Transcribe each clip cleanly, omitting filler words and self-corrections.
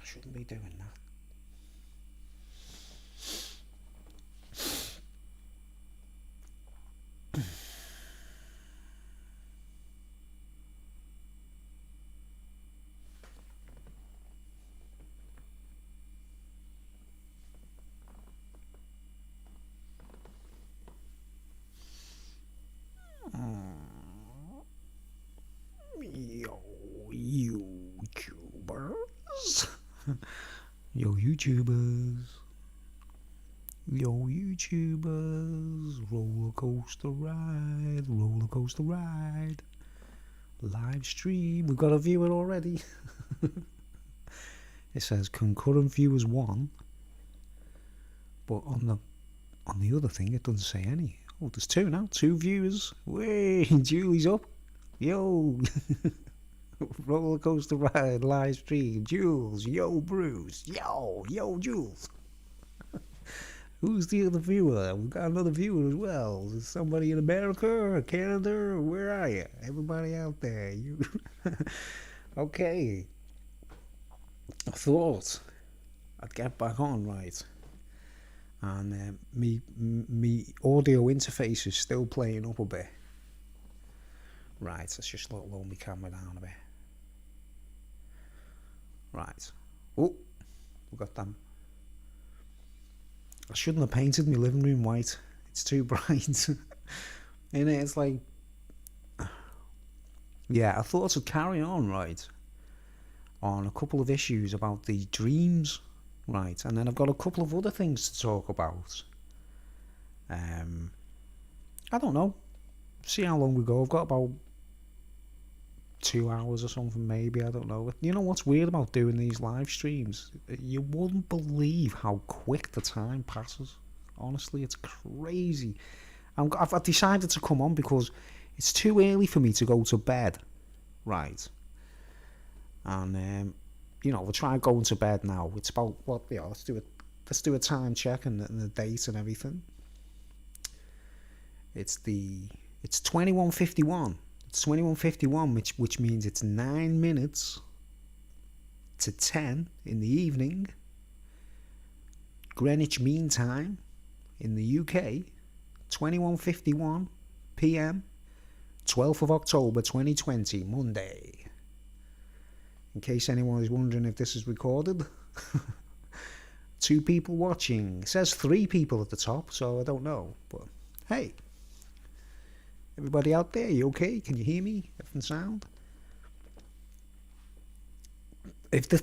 I shouldn't be doing that. Yo, YouTubers. Yo, YouTubers. Yo, YouTubers. Roller coaster ride. Roller coaster ride. Live stream. We've got a viewer already. It says concurrent viewers 1, but on the other thing it doesn't say any. Oh, there's 2 now. 2 viewers. Way, Julie's up. Yo. Roller coaster ride live stream. Jules. Yo, Bruce. Yo, Jules. Who's the other viewer? We've got another viewer as well. Is somebody in America or Canada or where are you? Everybody out there. You okay. I thought I'd get back on, right? And me audio interface is still playing up a bit. Right, let's just lower my camera down a bit. Right. Oh, we got them. I shouldn't have painted my living room white. It's too bright. And it's like, yeah, I thought I'd carry on, right, on a couple of issues about the dreams, right, and then I've got a couple of other things to talk about. I don't know. See how long we go. I've got about 2 hours or something, maybe. I don't know. You know what's weird about doing these live streams? You wouldn't believe how quick the time passes. Honestly, it's crazy. I've decided to come on because it's too early for me to go to bed, right? And we'll try going to bed now. It's about what? Yeah, let's do a time check and the date and everything. It's 21:51. It's 21:51, which means it's 9 minutes to 10 in the evening, Greenwich Mean Time in the UK. 21:51 p.m. 12th of October 2020, Monday. In case anyone is wondering if this is recorded. 2 people watching. It says 3 people at the top, so I don't know. But hey, everybody out there, you okay? Can you hear me? Everything sound? If the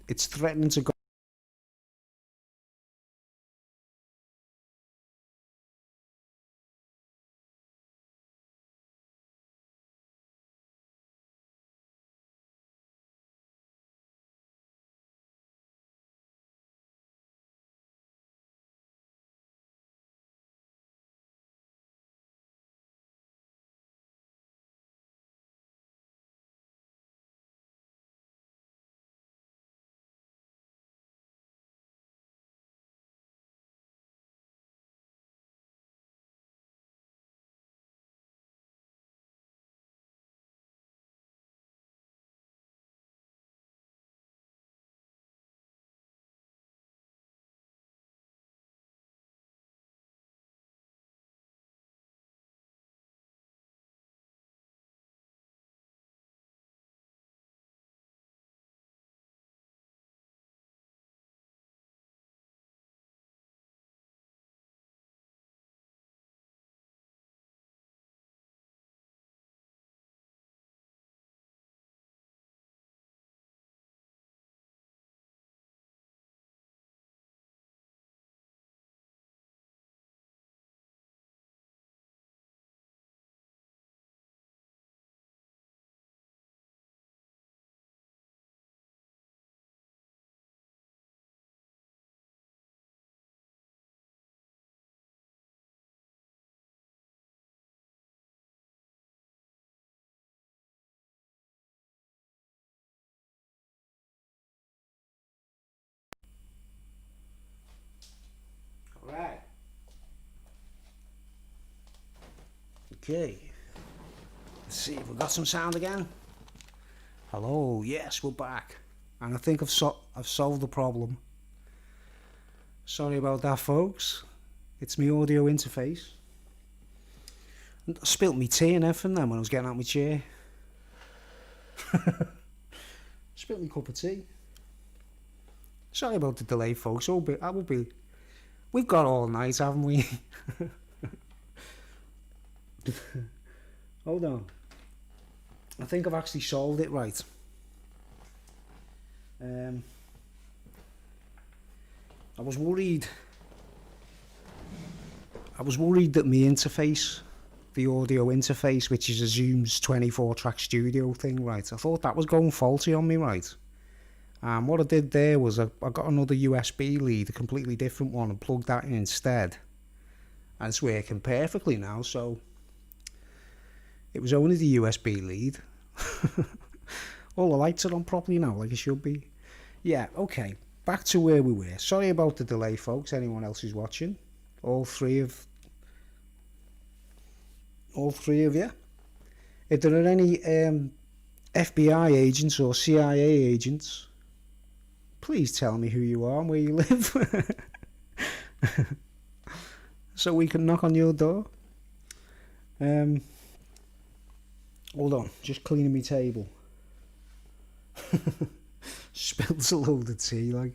it's threatening to go Okay. Let's see if we got some sound again. Hello, yes, we're back. And I think I've solved the problem. Sorry about that, folks. It's my audio interface. I spilt me tea and everything then when I was getting out of my chair. Spilt me cup of tea. Sorry about the delay, folks. We've got all night, haven't we? Hold on. I think I've actually solved it right. I was worried that my interface, the audio interface, which is a Zoom's 24-track studio thing, right, I thought that was going faulty on me, right? And what I did there was I got another USB lead, a completely different one, and plugged that in instead. And it's working perfectly now, so it was only the USB lead. All the lights are on properly now, like it should be. Yeah, okay. Back to where we were. Sorry about the delay, folks. Anyone else who's watching? All three of you. If there are any FBI agents or CIA agents, please tell me who you are and where you live, so we can knock on your door. Hold on, just cleaning my table. Spills a load of tea, like.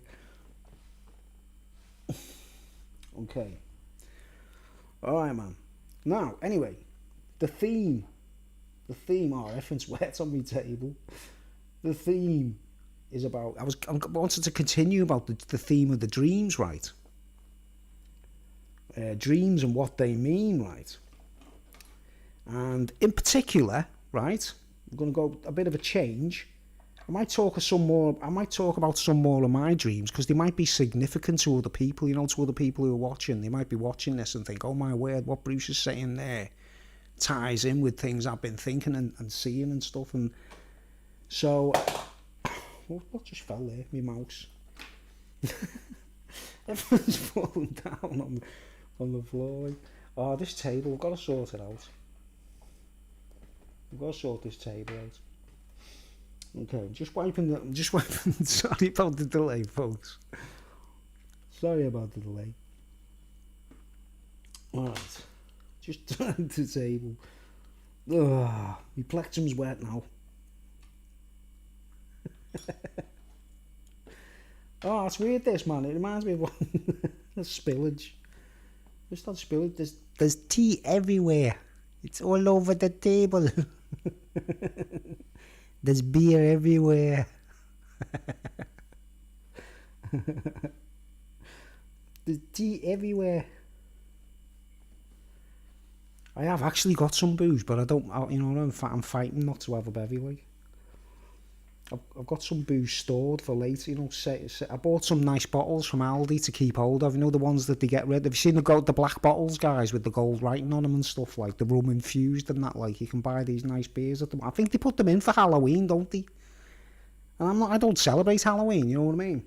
Okay. Alright, man. Now, anyway, the theme, oh, everything's wet on my table. The theme is about, I wanted to continue about the theme of the dreams, right? Dreams and what they mean, right? And in particular, right, I'm going to go a bit of a change. I might talk about some more of my dreams, because they might be significant to other people, you know, to other people who are watching. They might be watching this and think, oh my word, what Bruce is saying there ties in with things I've been thinking and seeing and stuff. And so, what just fell there? My mouse. Everyone's falling down on the floor. Oh, this table, I've got to sort it out. I've got to sort this table out. Okay, I'm just wiping. Sorry about the delay, folks. Sorry about the delay. Alright, just turn the table. Ugh, my plectrum's wet now. Oh, it's weird, this, man. It reminds me of the spillage. Just not spillage. There's tea everywhere. It's all over the table. There's beer everywhere. There's tea everywhere. I have actually got some booze, but I'm fighting not to have a bevy, like. I've got some booze stored for later, you know. I bought some nice bottles from Aldi to keep hold of, you know, the ones that they get rid of. Have you seen the black bottles, guys, with the gold writing on them and stuff, like the rum infused and that, like, you can buy these nice beers at them. I think they put them in for Halloween, don't they? And I don't celebrate Halloween, you know what I mean?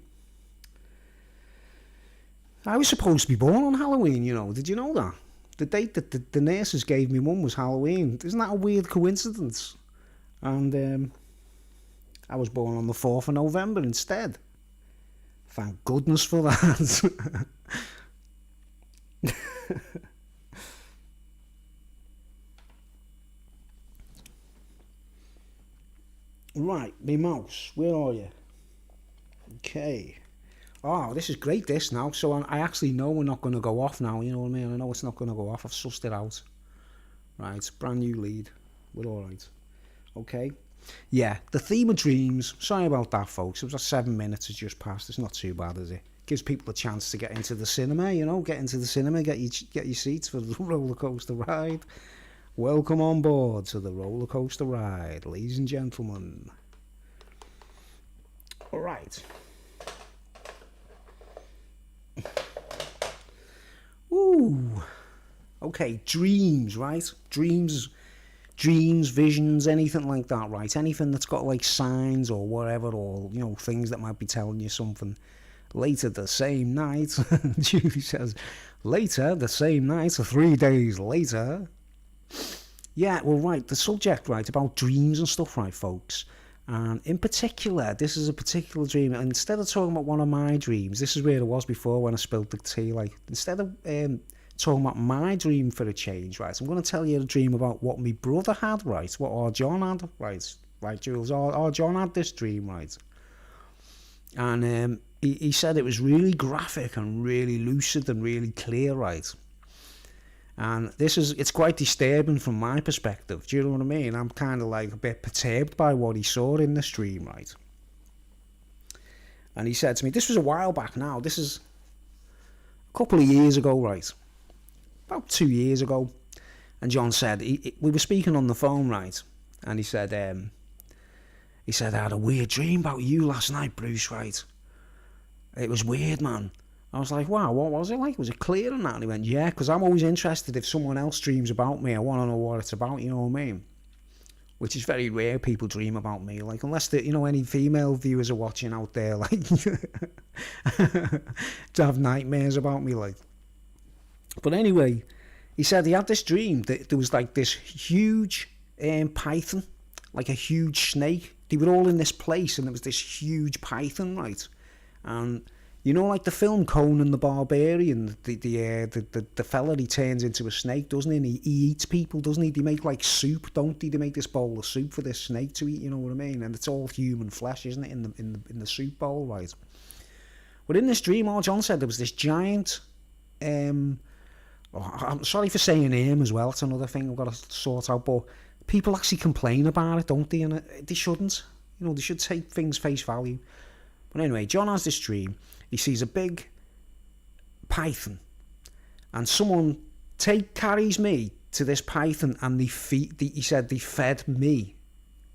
I was supposed to be born on Halloween, you know. Did you know that? The date that the nurses gave me mum was Halloween. Isn't that a weird coincidence? And I was born on the 4th of November instead. Thank goodness for that. Right, me mouse, where are you? Okay. Oh, this is great, this now. So I actually know we're not going to go off now, you know what I mean? I know it's not going to go off. I've sussed it out. Right, brand new lead. We're alright. Okay. Yeah, the theme of dreams. Sorry about that, folks. It was 7 minutes has just passed. It's not too bad, is it? Gives people a chance to get into the cinema, you know, get your seats for the roller coaster ride. Welcome on board to the roller coaster ride, ladies and gentlemen. All right. Ooh. Okay, dreams, right? Dreams, visions, anything like that, right? Anything that's got like signs or whatever, or, you know, things that might be telling you something. Later the same night, Julie says, later the same night, 3 days later. Yeah, well, right, the subject, right, about dreams and stuff, right, folks. And in particular, this is a particular dream. And instead of talking about one of my dreams, this is where it was before when I spilled the tea. Like, instead of talking about my dream for a change, right, I'm going to tell you a dream about what my brother had, right, what our John had, right, Jules, our John had this dream, right. And he said it was really graphic and really lucid and really clear, right. And it's quite disturbing from my perspective. Do you know what I mean? I'm kind of like a bit perturbed by what he saw in the stream, right? And he said to me, this was a while back now. This is a couple of years ago, right? About 2 years ago. And John said, we were speaking on the phone, right? And he said, I had a weird dream about you last night, Bruce, right? It was weird, man. I was like, wow, what was it like? Was it clear and that? And he went, yeah, because I'm always interested if someone else dreams about me. I want to know what it's about, you know what I mean? Which is very rare, people dream about me. Like, unless, any female viewers are watching out there, like, to have nightmares about me, like. But anyway, he said he had this dream that there was, like, this huge python, like a huge snake. They were all in this place, and there was this huge python, right? And you know, like the film Conan the Barbarian, the fella, he turns into a snake, doesn't he? And he eats people, doesn't he? They make like soup, don't they? They make this bowl of soup for this snake to eat, you know what I mean? And it's all human flesh, isn't it, in the soup bowl, right? But in this dream, all John said there was this giant. I'm sorry for saying name as well. It's another thing I've got to sort out. But people actually complain about it, don't they? And they shouldn't. You know, they should take things face value. But anyway, John has this dream. He sees a big python, and someone carries me to this python, and he said they fed me.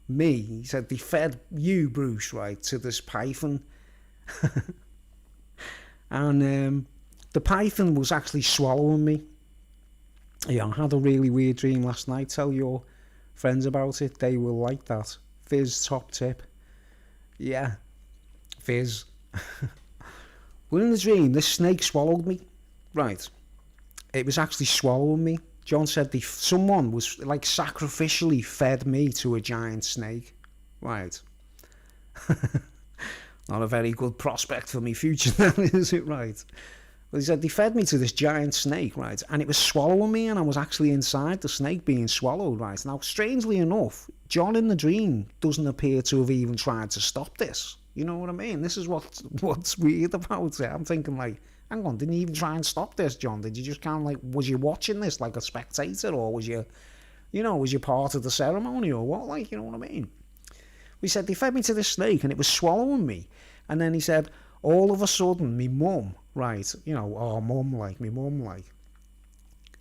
He said they fed you, Bruce, right, to this python. And the python was actually swallowing me. Yeah, I had a really weird dream last night. Tell your friends about it. They will like that. Fizz, top tip. Yeah. Fizz. Well, in the dream, this snake swallowed me. Right. It was actually swallowing me. John said someone was like sacrificially fed me to a giant snake. Right. Not a very good prospect for me future then, is it, right? Well, he said they fed me to this giant snake, right? And it was swallowing me, and I was actually inside the snake being swallowed, right? Now, strangely enough, John in the dream doesn't appear to have even tried to stop this. You know what I mean? This is what's weird about it. I'm thinking like, hang on, didn't you even try and stop this, John? Did you just kind of like, was you watching this like a spectator, or was you part of the ceremony, or what? Like, you know what I mean? We said they fed me to this snake, and it was swallowing me. And then he said, all of a sudden, me mum, right, me mum,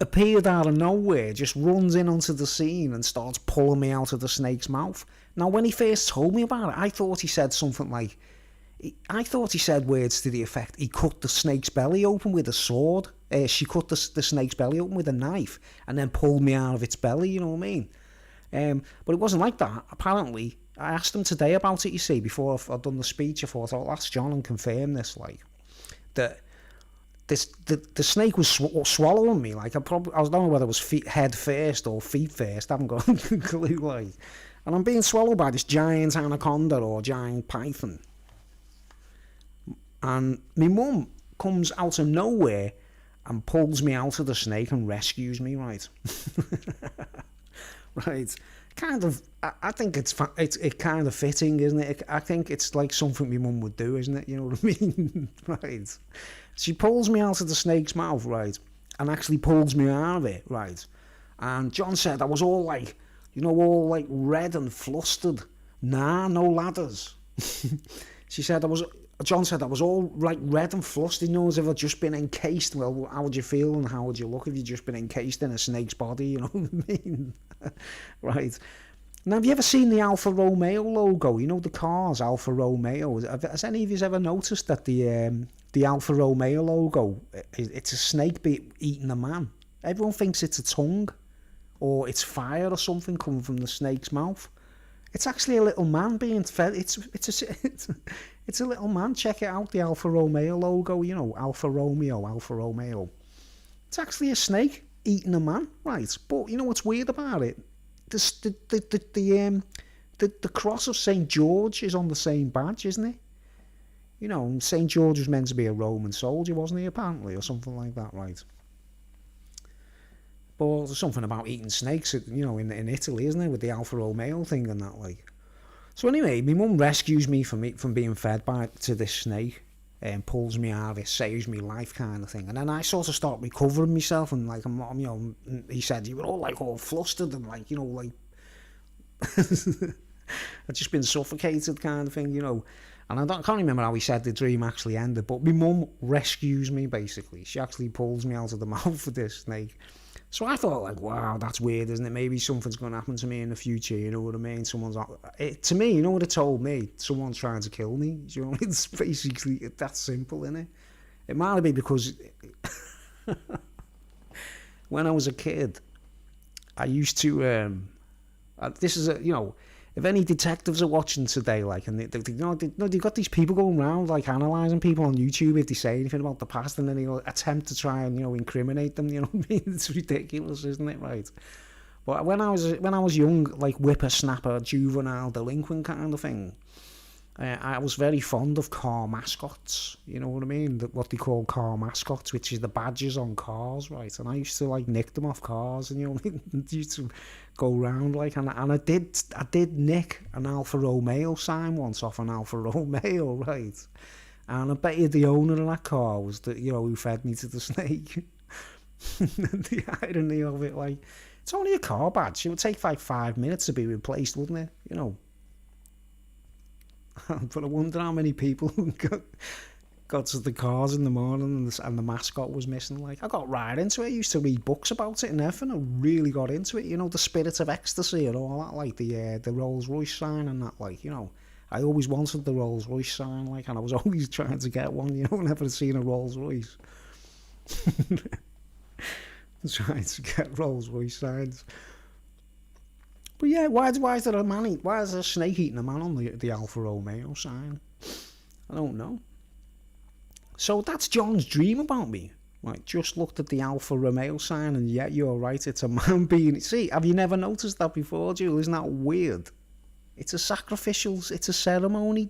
appeared out of nowhere, just runs in onto the scene and starts pulling me out of the snake's mouth. Now, when he first told me about it, I thought he said something like, I thought he said words to the effect, he cut the snake's belly open with a sword. She cut the snake's belly open with a knife and then pulled me out of its belly, you know what I mean? But it wasn't like that. Apparently, I asked him today about it, you see, before I'd done the speech. I thought, I'll ask John and confirm this, like, that the snake was swallowing me. Like, I don't know whether it was head first or feet first. I haven't got a clue, like. And I'm being swallowed by this giant anaconda or giant python. And my mum comes out of nowhere and pulls me out of the snake and rescues me, right? Right. Kind of, I think it's kind of fitting, isn't it? I think it's like something my mum would do, isn't it? You know what I mean? Right. She pulls me out of the snake's mouth, right? And actually pulls me out of it, right? And John said I was all like, all like red and flustered. Nah, no ladders. John said I was all like red and flustered, as if I'd just been encased. Well, how would you feel and how would you look if you'd just been encased in a snake's body, you know what I mean? Right. Now, have you ever seen the Alfa Romeo logo? You know the cars, Alfa Romeo. Has any of you ever noticed that the Alfa Romeo logo, it's a snake eating a man? Everyone thinks it's a tongue or it's fire or something coming from the snake's mouth. It's actually a little man being fed. It's a little man. Check it out, the Alfa Romeo logo. Alfa Romeo. It's actually a snake eating a man, right? But you know what's weird about it? the cross of St. George is on the same badge, isn't it? You know, St. George was meant to be a Roman soldier, wasn't he, apparently, or something like that, right? But there's something about eating snakes, you know, in Italy, isn't there, with the Alfa Romeo thing and that, like. So anyway, my mum rescues me from being fed to this snake and pulls me out of it, saves me life kind of thing. And then I sort of start recovering myself, and like, I'm, you know, he said you were all flustered and like, you know, like I'd just been suffocated kind of thing, you know. And I can't remember how he said the dream actually ended, but my mum rescues me, basically. She actually pulls me out of the mouth of this snake. So I thought, like, wow, that's weird, isn't it? Maybe something's going to happen to me in the future, you know what I mean? To me, you know what it told me? Someone's trying to kill me. You know, it's basically that simple, isn't it? It might be because when I was a kid, I used to, this is you know, if any detectives are watching today, like, and they've got these people going around, like, analysing people on YouTube if they say anything about the past, and then they'll attempt to try and, you know, incriminate them, you know what I mean? It's ridiculous, isn't it, right? But when I was young, like, whippersnapper, juvenile, delinquent kind of thing, I was very fond of car mascots, you know what I mean? What they call car mascots, which is the badges on cars, right? And I used to, like, nick them off cars, and, you know what I mean? Used to go round, like, and I did nick an Alfa Romeo sign once off an Alfa Romeo, right? And I bet you the owner of that car was the, you know, who fed me to the snake. The irony of it, like, it's only a car badge. It would take like 5 minutes to be replaced, wouldn't it? You know. But I wonder how many people got to the cars in the morning and the mascot was missing. Like, I got right into it. I used to read books about it and everything. I really got into it. You know, the Spirit of Ecstasy and all that, like the Rolls Royce sign and that, like, you know. I always wanted the Rolls Royce sign, like, and I was always trying to get one, you know, never seen a Rolls Royce. Trying to get Rolls Royce signs. But yeah, why is there a snake eating a man on the Alfa Romeo sign? I don't know. So that's John's dream about me. Like, just looked at the Alfa Romeo sign, and yeah, you're right, it's a man being... See, have you never noticed that before, Jules? Isn't that weird? It's a ceremony.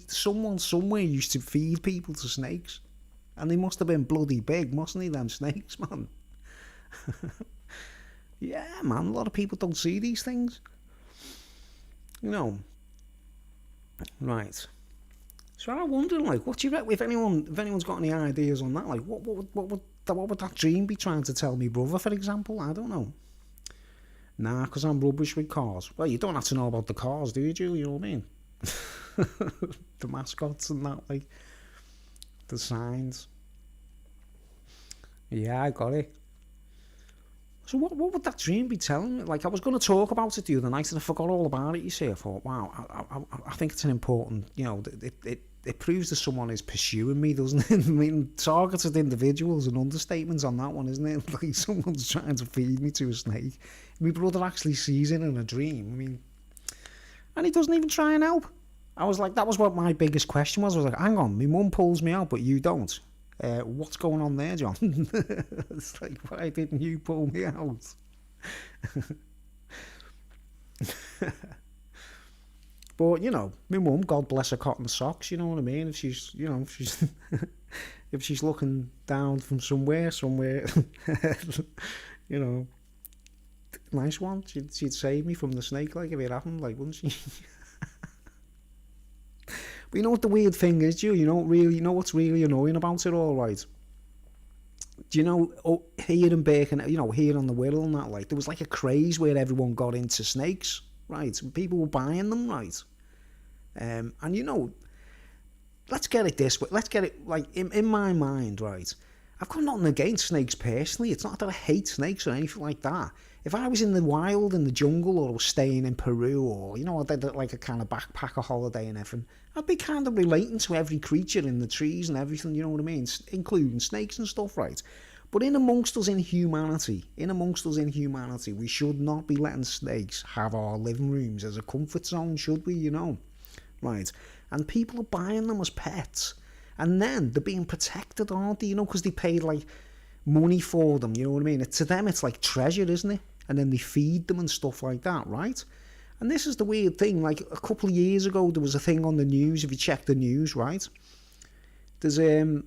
Someone somewhere used to feed people to snakes. And they must have been bloody big, mustn't they, them snakes, man? Yeah, man, a lot of people don't see these things. You know. Right. So I'm wondering, like, what do you reckon, if anyone's got any ideas on that, like, what would that dream be trying to tell me brother, for example? I don't know. Nah, because I'm rubbish with cars. Well, you don't have to know about the cars, do you, Julie? You know what I mean? The mascots and that, like, the signs. Yeah, I got it. So what would that dream be telling me? Like, I was going to talk about it the other night and I forgot all about it, you see. I thought, wow, I think it's an important, you know, it proves that someone is pursuing me, doesn't it? I mean, targeted individuals and understatements on that one, isn't it? Like, someone's trying to feed me to a snake. My brother actually sees it in a dream. I mean, and he doesn't even try and help. I was like, that was what my biggest question was. I was like, hang on, my mum pulls me out, but you don't. What's going on there, John? It's like, why didn't you pull me out? But, you know, my mum, God bless her cotton socks, you know what I mean? If she's, you know, if she's looking down from somewhere, you know, nice one. She'd save me from the snake, like, if it happened, like, wouldn't she? But you know what the weird thing is, Joe? You know what's really annoying about it all, right? Do you know, here in Birkenhead, you know, here on the Wirral and that, like, there was like a craze where everyone got into snakes, right? And people were buying them, right? And you know, let's get it this way. Let's get it, like, in my mind, right? I've got nothing against snakes personally. It's not that I hate snakes or anything like that. If I was in the wild, in the jungle, or was staying in Peru, or, you know, I did like a kind of backpacker holiday and everything, I'd be kind of relating to every creature in the trees and everything, you know what I mean? Including snakes and stuff, right? But in amongst us in humanity, we should not be letting snakes have our living rooms as a comfort zone, should we, you know? Right? And people are buying them as pets. And then they're being protected, aren't they? You know, because they paid, like, money for them, you know what I mean? To them, it's like treasure, isn't it? and then they feed them and stuff like that, right? And this is the weird thing, like a couple of years ago there was a thing on the news, if you check the news, right? There's a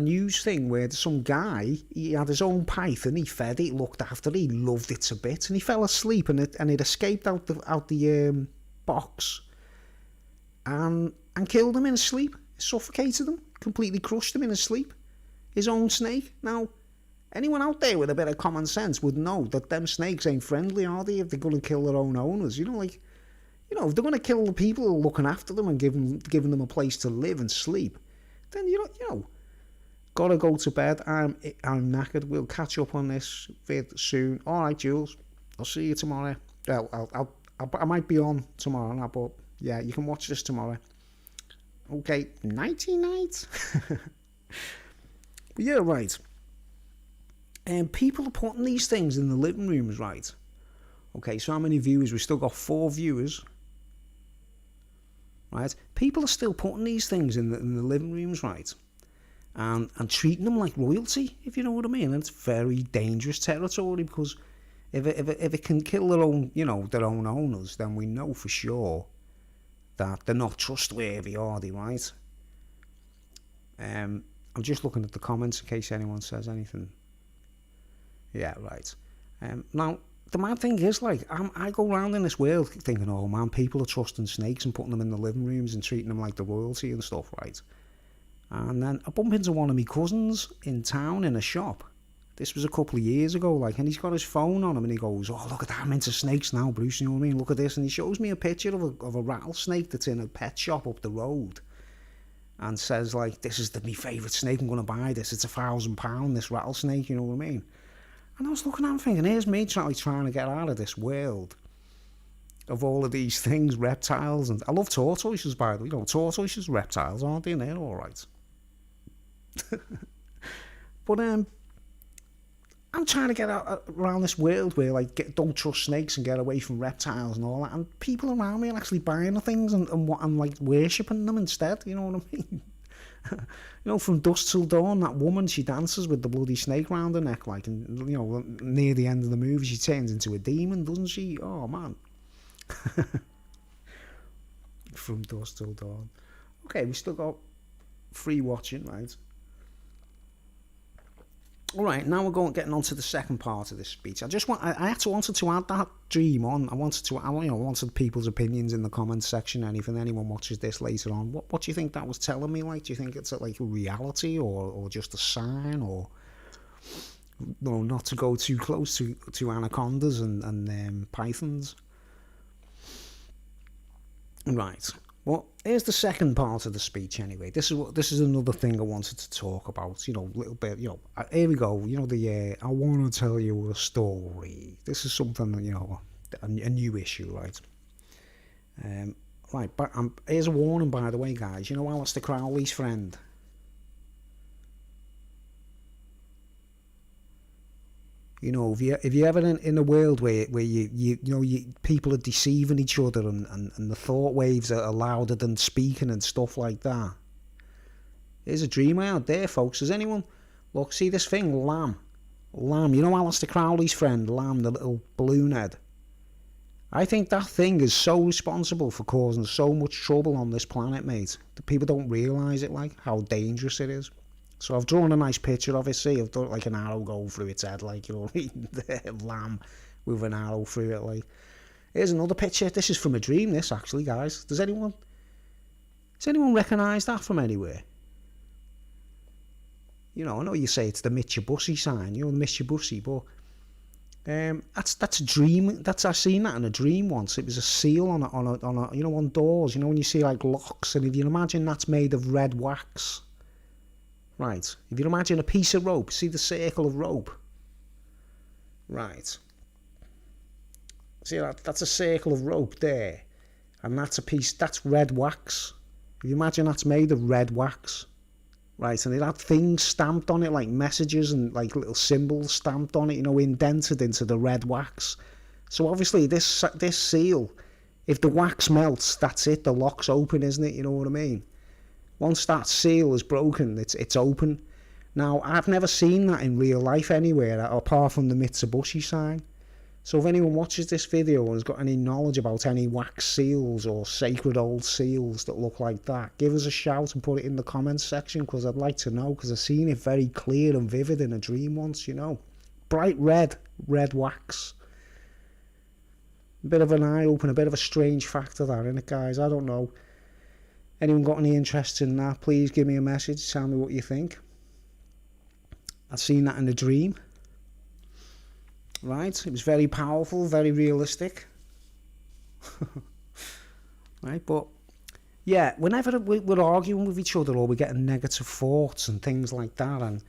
news thing where some guy, he had his own python, he fed it, looked after it, he loved it to bits, and he fell asleep and it escaped out the box and killed him in his sleep, suffocated him, completely crushed him in his sleep. His own snake. Now, anyone out there with a bit of common sense would know that them snakes ain't friendly, are they, if they're going to kill their own owners? You know, if they're going to kill the people who are looking after them and giving them a place to live and sleep, then, gotta go to bed. I'm knackered. We'll catch up on this vid soon. All right, Jules. I'll see you tomorrow. Well, I might be on tomorrow now, but yeah, you can watch this tomorrow. Okay, nighty night. But yeah, right. And people are putting these things in the living rooms, right? Okay, so how many viewers? We've still got 4 viewers. Right? People are still putting these things in the living rooms, right? And treating them like royalty, if you know what I mean. And it's very dangerous territory, because if it can kill their own, their own owners, then we know for sure that they're not trustworthy, are they, right? I'm just looking at the comments in case anyone says anything. Yeah, right. Now, the mad thing is, like, I go around in this world thinking, oh man, people are trusting snakes and putting them in the living rooms and treating them like the royalty and stuff, right? And then I bump into one of my cousins in town in a shop. This was a couple of years ago, like, and he's got his phone on him and he goes, oh, look at that, I'm into snakes now, Bruce, you know what I mean? Look at this. And he shows me a picture of a rattlesnake that's in a pet shop up the road and says, like, this is my favourite snake, I'm going to buy this. It's £1,000, this rattlesnake, you know what I mean? And I was looking at him thinking, here's me trying to get out of this world of all of these things, reptiles, and I love tortoises, by the way. Tortoises, reptiles, aren't they? And they're all right. But I'm trying to get out around this world where, like, don't trust snakes and get away from reptiles and all that. And people around me are actually buying the things and like worshipping them instead. You know what I mean? From dusk till dawn, that woman, she dances with the bloody snake round her neck, like, and near the end of the movie, she turns into a demon, doesn't she? Oh man. From dusk till dawn. Okay, we still got free watching, right? All right, now we're getting on to the second part of this speech. I wanted to add that dream on. I wanted people's opinions in the comments section. And if anyone watches this later on, what do you think that was telling me? Like, do you think it's like a reality or just a sign, or not to go too close to anacondas and pythons? Right. Well, here's the second part of the speech anyway. This is another thing I wanted to talk about, a little bit, here we go, I want to tell you a story. This is something, a new issue, right? Right, but here's a warning, by the way, guys. You know Aleister Crowley's friend? If you're ever in a world where people are deceiving each other and the thought waves are louder than speaking and stuff like that, here's a dreamer out there, folks. Does anyone look? See this thing, Lamb? Aleister Crowley's friend, Lamb, the little balloon head. I think that thing is so responsible for causing so much trouble on this planet, mate. That people don't realise it, like how dangerous it is. So I've drawn a nice picture of it. See, I've done like an arrow going through its head, like, the lamb with an arrow through it, like. Here's another picture. This is from a dream, this, actually, guys. Does anyone recognise that from anywhere? I know you say it's the Mitsubishi sign, the Mitsubishi, but that's a dream. I've seen that in a dream once. It was a seal on on doors. When you see like locks, and if you imagine that's made of red wax. Right, if you imagine a piece of rope, see the circle of rope? Right. See, that's a circle of rope there. And that's red wax. If you imagine that's made of red wax. Right, and it had things stamped on it, like messages and like little symbols stamped on it, indented into the red wax. So obviously this seal, if the wax melts, that's it, the lock's open, isn't it? You know what I mean? Once that seal is broken, it's open. Now, I've never seen that in real life anywhere, apart from the Mitsubishi sign. So if anyone watches this video and has got any knowledge about any wax seals or sacred old seals that look like that, give us a shout and put it in the comments section, because I'd like to know, because I've seen it very clear and vivid in a dream once, you know. Bright red wax. A bit of an eye-opener, a bit of a strange factor that, innit, guys? I don't know. Anyone got any interest in that, please give me a message, tell me what you think. I've seen that in a dream. Right, it was very powerful, very realistic. Right, but yeah, whenever we're arguing with each other or we're getting negative thoughts and things like that, and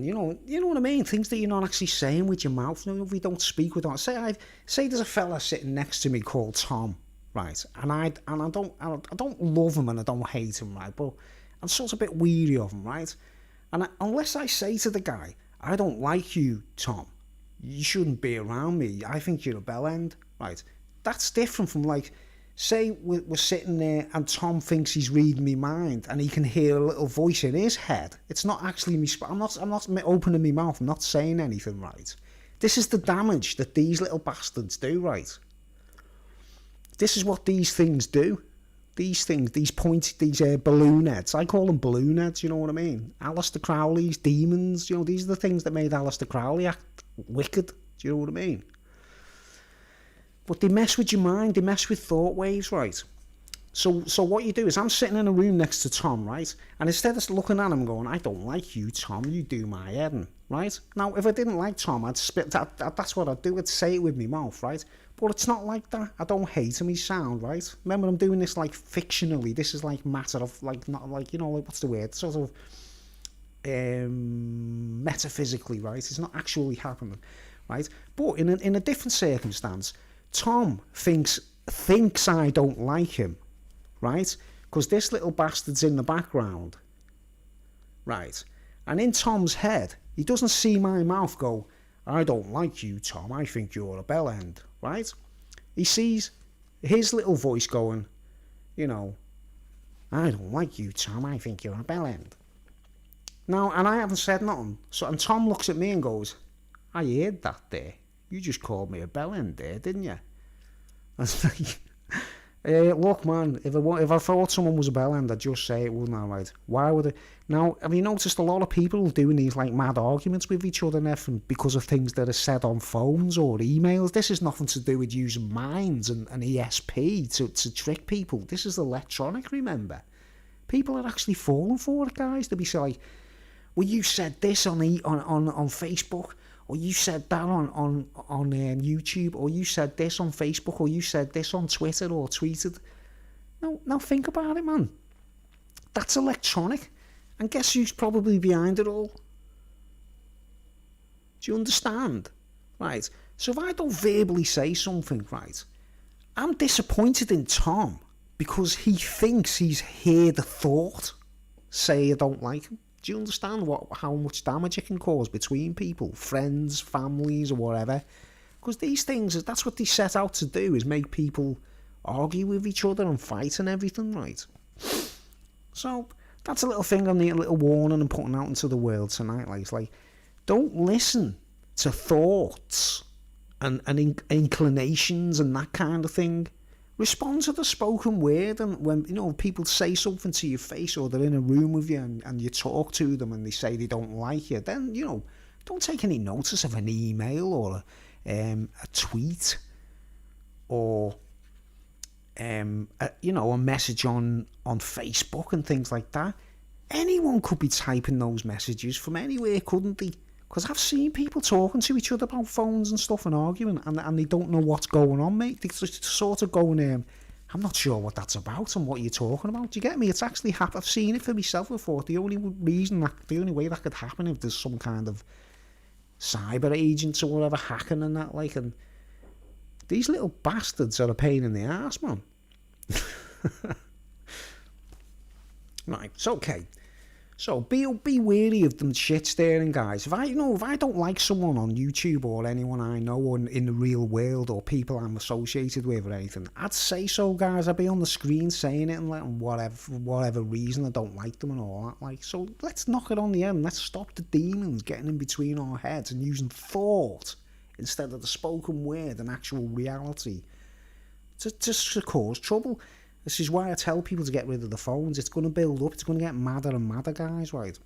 you know what I mean, things that you're not actually saying with your mouth. You know, we don't speak with our. Say there's a fella sitting next to me called Tom, right, and I don't love him and I don't hate him, right, but I'm sort of a bit weary of him, right, and unless I say to the guy, I don't like you, Tom, you shouldn't be around me, I think you're a bellend, right? That's different from, like, say we're sitting there and Tom thinks he's reading me mind and he can hear a little voice in his head. It's not actually me. I'm not opening my mouth. I'm not saying anything, right? This is the damage that these little bastards do, right? This is what these things do. These things, these balloon heads. I call them balloon heads, you know what I mean? Aleister Crowley's demons, you know, these are the things that made Aleister Crowley act wicked. Do you know what I mean? But they mess with your mind, they mess with thought waves, right? So what you do is, I'm sitting in a room next to Tom, right? And instead of looking at him going, I don't like you, Tom, you do my head in, right? Now, if I didn't like Tom, I'd spit that. That's what I'd do. I'd say it with my mouth, right? But it's not like that. I don't hate him. He's sound, right? Remember, I'm doing this like fictionally. This is like matter of, like, not like, you know, like, what's the word? Sort of metaphysically, right? It's not actually happening, right? But in a different circumstance, Tom thinks I don't like him, right? Because this little bastard's in the background, right? And in Tom's head, he doesn't see my mouth go, I don't like you, Tom, I think you're a bellend, right? He sees his little voice going, you know, I don't like you, Tom, I think you're a bellend. Now, and I haven't said nothing. So, and Tom looks at me and goes, I heard that there. You just called me a bellend there, didn't you? I was like, look, man, if I thought someone was a bellend, I'd just say it, wouldn't I, right? Why would I? Now, have you noticed a lot of people doing these, like, mad arguments with each other and everything because of things that are said on phones or emails? This is nothing to do with using minds and ESP to trick people. This is electronic, remember? People are actually falling for it, guys. They'll be like, well, you said this on Facebook, or you said that on YouTube, or you said this on Facebook, or you said this on Twitter or tweeted. Now think about it, man. That's electronic. And guess who's probably behind it all? Do you understand? Right. So if I don't verbally say something, right, I'm disappointed in Tom because he thinks he's heard the thought say I don't like him. Do you understand how much damage it can cause between people, friends, families, or whatever? Because these things, that's what they set out to do, is make people argue with each other and fight and everything, right? So that's a little thing I need, a little warning and putting out into the world tonight. Like, it's like, don't listen to thoughts and inclinations and that kind of thing. Respond to the spoken word, and when, you know, people say something to your face or they're in a room with you and you talk to them and they say they don't like you, then, you know, don't take any notice of an email or a tweet or a message on Facebook and things like that. Anyone could be typing those messages from anywhere, couldn't they? Because I've seen people talking to each other about phones and stuff and arguing, and they don't know what's going on, mate. They just sort of going, I'm not sure what that's about and what you're talking about. Do you get me? It's actually happened. I've seen it for myself before. The only way that could happen if there's some kind of cyber agents or whatever hacking and that, like, and these little bastards are a pain in the arse, man. Right, it's okay. So be wary of them shit staring guys. If I don't like someone on YouTube or anyone I know or in the real world or people I'm associated with or anything, I'd say so, guys. I'd be on the screen saying it and letting whatever reason I don't like them and all that. Like, so let's knock it on the head and let's stop the demons getting in between our heads and using thought instead of the spoken word and actual reality to cause trouble. This is why I tell people to get rid of the phones. It's going to build up. It's going to get madder and madder, guys, right?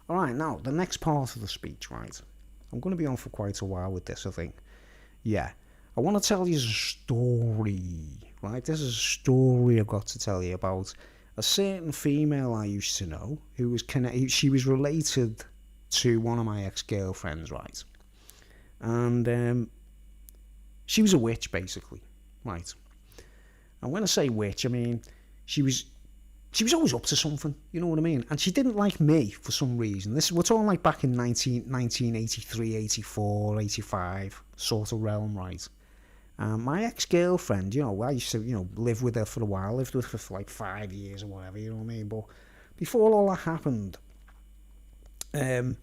All right, now, the next part of the speech, right? I'm going to be on for quite a while with this, I think. Yeah. I want to tell you a story, right? This is a story I've got to tell you about a certain female I used to know who was she was related to one of my ex-girlfriends, right? And she was a witch, basically, right? And when I say witch, I mean she was always up to something, you know what I mean? And she didn't like me for some reason. We're talking like back in 1983, 84, 85 sort of realm, right? My ex-girlfriend, you know, I used to, you know, live with her for a while, lived with her for like 5 years or whatever, you know what I mean? But before all that happened, her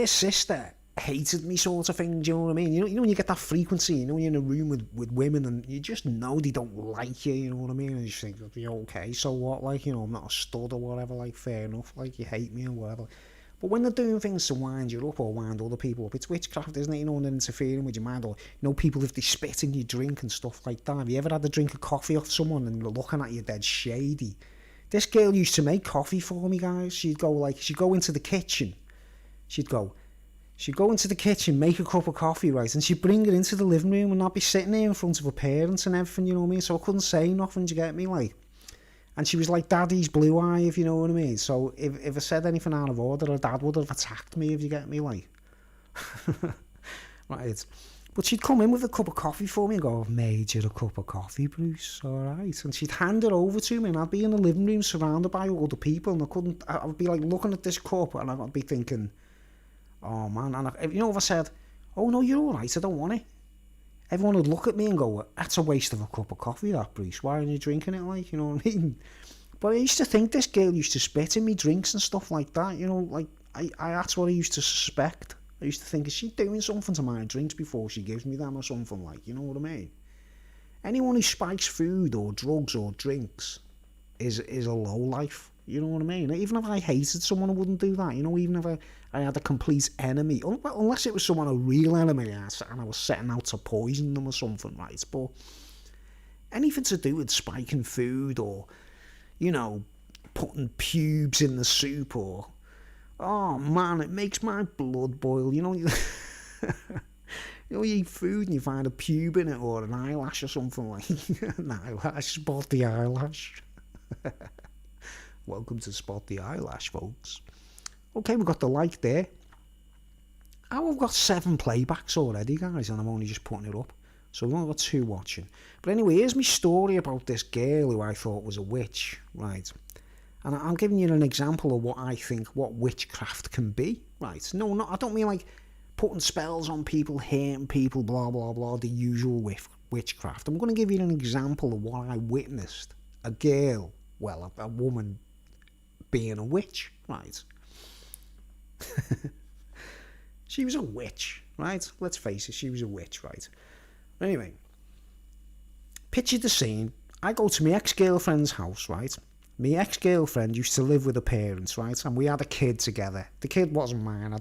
sister hated me, sort of thing, do you know what I mean? You know when you get that frequency, you know, when you're in a room with women and you just know they don't like you, you know what I mean? And you just think, you're okay, so what, like, you know, I'm not a stud or whatever, like, fair enough, like, you hate me or whatever. But when they're doing things to wind you up or wind other people up, it's witchcraft, isn't it? You know, and they're interfering with your mind. Or, you know, people, if they spit in your drink and stuff like that. Have you ever had a drink of coffee off someone and they're looking at you dead shady? This girl used to make coffee for me, guys. She'd go into the kitchen. She'd go into the kitchen, make a cup of coffee, right? And she'd bring it into the living room and I'd be sitting there in front of her parents and everything, you know what I mean? So I couldn't say nothing, do you get me? Like, and she was like Daddy's blue eye, if you know what I mean. So if I said anything out of order, her dad would have attacked me, if you get me, like. Right. But she'd come in with a cup of coffee for me and go, I've made you a cup of coffee, Bruce, all right. And she'd hand it over to me and I'd be in the living room surrounded by all the people and I would be like looking at this cup and I'd be thinking, oh man, and if I said, oh no, you're all right, I don't want it. Everyone would look at me and go, that's a waste of a cup of coffee, that, Bruce. Why aren't you drinking it, like, you know what I mean? But I used to think this girl used to spit in me drinks and stuff like that, you know, like, that's what I used to suspect. I used to think, is she doing something to my drinks before she gives me them or something, like, you know what I mean? Anyone who spikes food or drugs or drinks is a lowlife, you know what I mean? Even if I hated someone, I wouldn't do that, you know, even if I had a complete enemy, unless it was someone, a real enemy, and I was setting out to poison them or something, right? But anything to do with spiking food or, you know, putting pubes in the soup or, oh man, it makes my blood boil, you know. You know, you eat food and you find a pube in it or an eyelash or something, like an eyelash, spot the eyelash. Welcome to Spot the Eyelash, folks. Okay, we've got the like there. Oh, we've got 7 playbacks already, guys, and I'm only just putting it up. So we've only got 2 watching. But anyway, here's my story about this girl who I thought was a witch, right? And I'm giving you an example of what I think what witchcraft can be, right? No, I don't mean like putting spells on people, hurting people, blah, blah, blah, the usual witchcraft. I'm going to give you an example of what I witnessed. A girl, well, a woman being a witch, right? She was a witch, right? Let's face it, she was a witch, right? Anyway, picture the scene. I go to my ex-girlfriend's house, right? My ex-girlfriend used to live with her parents, right? And we had a kid together. The kid wasn't mine.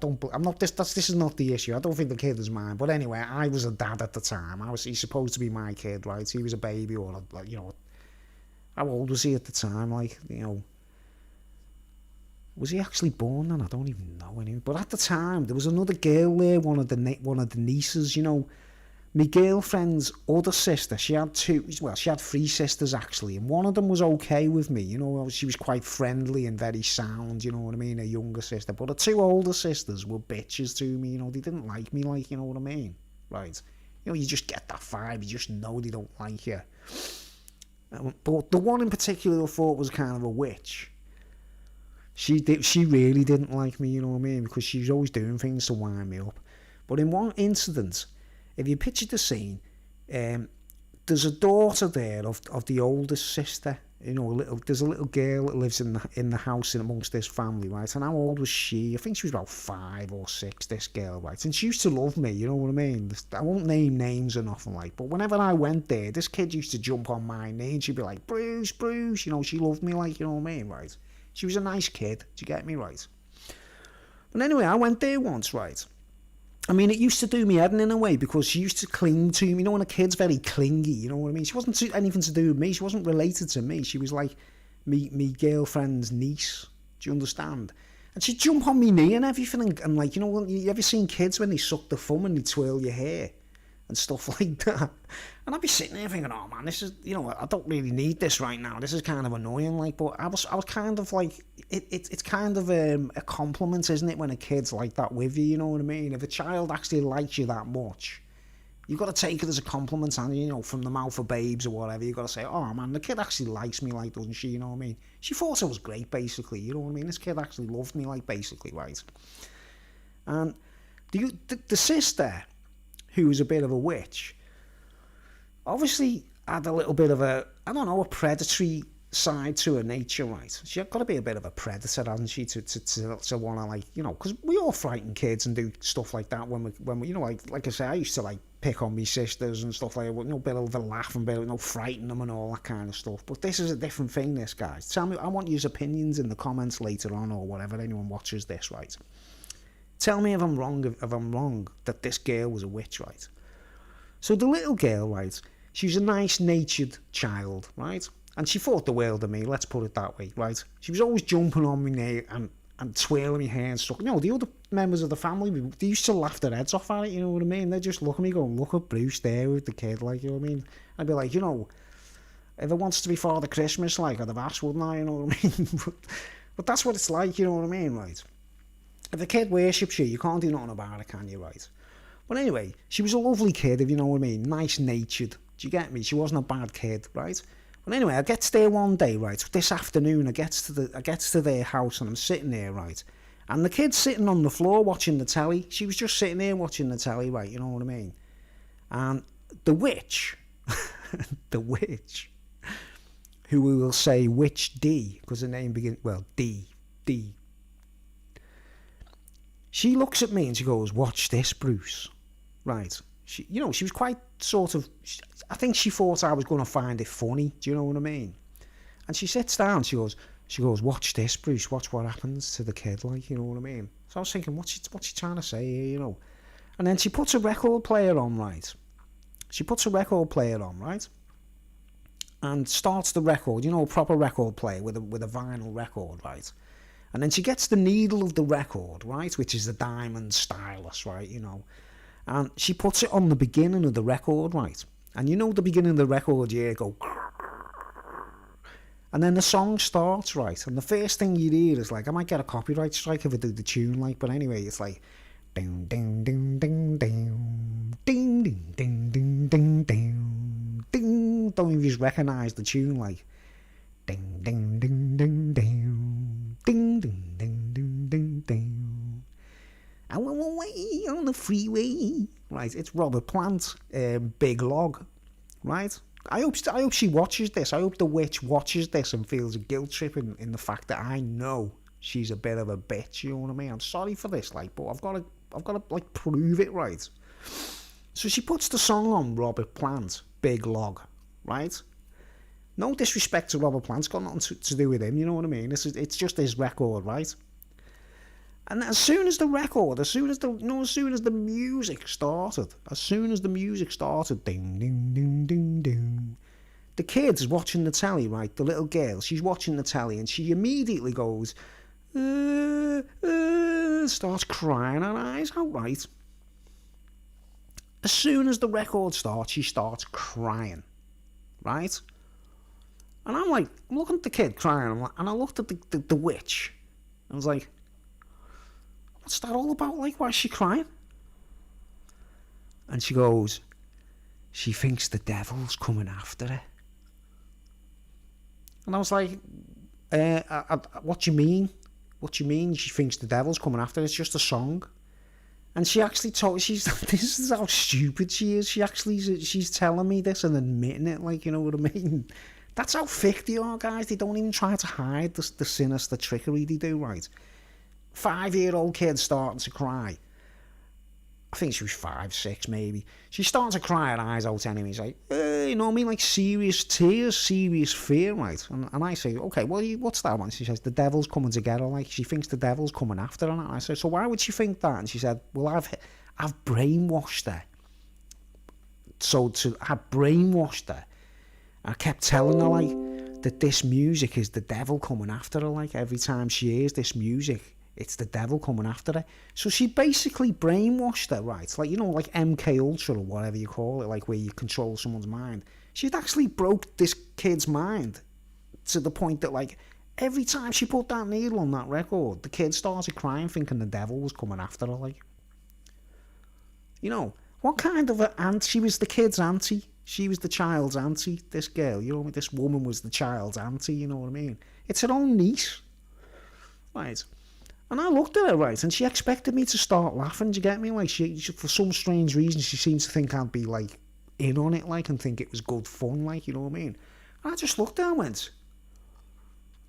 This is not the issue. I don't think the kid is mine. But anyway, I was a dad at the time. He's supposed to be my kid, right? He was a baby or, you know, how old was he at the time? Like, you know, was he actually born then? I don't even know anyway. But at the time, there was another girl there, one of the nieces, you know. My girlfriend's other sister, she had 3 sisters actually, and one of them was okay with me, you know, she was quite friendly and very sound, you know what I mean, her younger sister. But the 2 older sisters were bitches to me, you know, they didn't like me, like, you know what I mean, right? You know, you just get that vibe, you just know they don't like you. But the one in particular I thought was kind of a witch. She really didn't like me, you know what I mean, because she was always doing things to wind me up. But in one incident, if you picture the scene, there's a daughter there of the oldest sister, you know, there's a little girl that lives in the house in amongst this family, right? And how old was she? I think she was about 5 or 6, this girl, right? And she used to love me, you know what I mean? I won't name names or nothing like, but whenever I went there, this kid used to jump on my knee and she'd be like, Bruce, you know, she loved me, like, you know what I mean, right? She was a nice kid, do you get me, right? But anyway, I went there once, right? I mean, it used to do me head in a way, because she used to cling to me. You know, when a kid's very clingy, you know what I mean? She wasn't anything to do with me. She wasn't related to me. She was like me girlfriend's niece. Do you understand? And she'd jump on me knee and everything. And like, you know, you ever seen kids when they suck the thumb and they twirl your hair and stuff like that? And I'd be sitting there thinking, oh man, this is, you know, I don't really need this right now. This is kind of annoying. Like, but I was kind of like, it's kind of a compliment, isn't it, when a kid's like that with you? You know what I mean? If a child actually likes you that much, you've got to take it as a compliment, and, you know, from the mouth of babes or whatever, you've got to say, oh man, the kid actually likes me, like, doesn't she? You know what I mean? She thought I was great, basically. You know what I mean? This kid actually loved me, like, basically, right? And the sister, who was a bit of a witch, obviously had a little bit of a, I don't know, a predatory side to her nature, right? She's got to be a bit of a predator, hasn't she, to want to, like, you know, because we all frighten kids and do stuff like that when we, you know, like I say, I used to, like, pick on me sisters and stuff like that, you know, a bit of a laugh and a bit of, you know, frighten them and all that kind of stuff. But this is a different thing, this, guys. Tell me, I want your opinions in the comments later on, or whatever, anyone watches this, right? Tell me if I'm wrong that this girl was a witch, right? So the little girl, right, she was a nice-natured child, right? And she thought the world of me, let's put it that way, right? She was always jumping on me there and twirling my hair and stuff. You know, the other members of the family, they used to laugh their heads off at it, you know what I mean? They'd just look at me going, look at Bruce there with the kid, like, you know what I mean? I'd be like, you know, if it wants to be Father Christmas, like, I'd have asked, wouldn't I, you know what I mean? but that's what it's like, you know what I mean, right? If a kid worships you, you can't do nothing about it, can you, right? But anyway, she was a lovely kid, if you know what I mean, nice-natured. Do you get me? She wasn't a bad kid, right? But anyway, I gets there one day, right? This afternoon, I gets to their house and I'm sitting there, right? And the kid's sitting on the floor watching the telly. She was just sitting there watching the telly, right? You know what I mean? And the witch, the witch, who we will say Witch D, because her name begins, well, D. She looks at me and she goes, watch this, Bruce. Right. She, you know, she was quite sort of, I think she thought I was going to find it funny. Do you know what I mean? And she sits down, she goes, watch this, Bruce, watch what happens to the kid, like, you know what I mean? So I was thinking, what's she trying to say here, you know? And then she puts a record player on, right? And starts the record, you know, a proper record player with a vinyl record, right? And then she gets the needle of the record, right, which is the diamond stylus, right, you know. And she puts it on the beginning of the record, right? And you know the beginning of the record, yeah, go... And then the song starts, right? And the first thing you hear is like, I might get a copyright strike if I do the tune, like, but anyway, it's like... Ding, ding, ding, ding, ding, ding, ding, ding, ding, ding, ding, ding. Don't even just recognise the tune, like... Ding, ding, ding, ding, ding, ding, ding, ding, ding, ding, ding. I went away on the freeway. Right, it's Robert Plant, Big Log, right? I hope she watches this. I hope the witch watches this and feels a guilt trip in the fact that I know she's a bit of a bitch. You know what I mean? I'm sorry for this, like, but I've got to like prove it, right? So she puts the song on, Robert Plant, Big Log, right? No disrespect to Robert Plant, it's got nothing to do with him, you know what I mean? It's just his record, right? And as soon as the music started, ding, ding, ding, ding, ding, the kid's watching the telly, right? The little girl, she's watching the telly, and she immediately goes, starts crying her eyes out, right? As soon as the record starts, she starts crying, right? And I'm like, I'm looking at the kid crying, and I looked at the witch. I was like, what's that all about? Like, why is she crying? And she goes, she thinks the devil's coming after her. And I was like, what do you mean? What do you mean she thinks the devil's coming after her? It's just a song. And she actually this is how stupid she is. She's telling me this and admitting it, like, you know what I mean? That's how thick they are, guys. They don't even try to hide the sinister trickery they do, right? 5-year-old kid starting to cry. I think she was 5, 6 maybe. She's starting to cry her eyes out anyway. She's like, you know what I mean? Like serious tears, serious fear, right? And I say, okay, well, what's that one? She says, the devil's coming together. Like, she thinks the devil's coming after her. And I said, so why would she think that? And she said, well, I've brainwashed her. I brainwashed her. I kept telling her, like, that this music is the devil coming after her. Like, every time she hears this music, it's the devil coming after her. So she basically brainwashed her, right? Like, you know, like MK Ultra or whatever you call it, like where you control someone's mind. She'd actually broke this kid's mind to the point that, like, every time she put that needle on that record, the kid started crying thinking the devil was coming after her, like. You know, what kind of an aunt? She was the kid's auntie. She was the child's auntie, this girl. You know what I mean? This woman was the child's auntie, you know what I mean? It's her own niece. Right. And I looked at her, right, and she expected me to start laughing, do you get me? Like, she for some strange reason, she seemed to think I'd be, like, in on it, like, and think it was good fun, like, you know what I mean? And I just looked at her and went,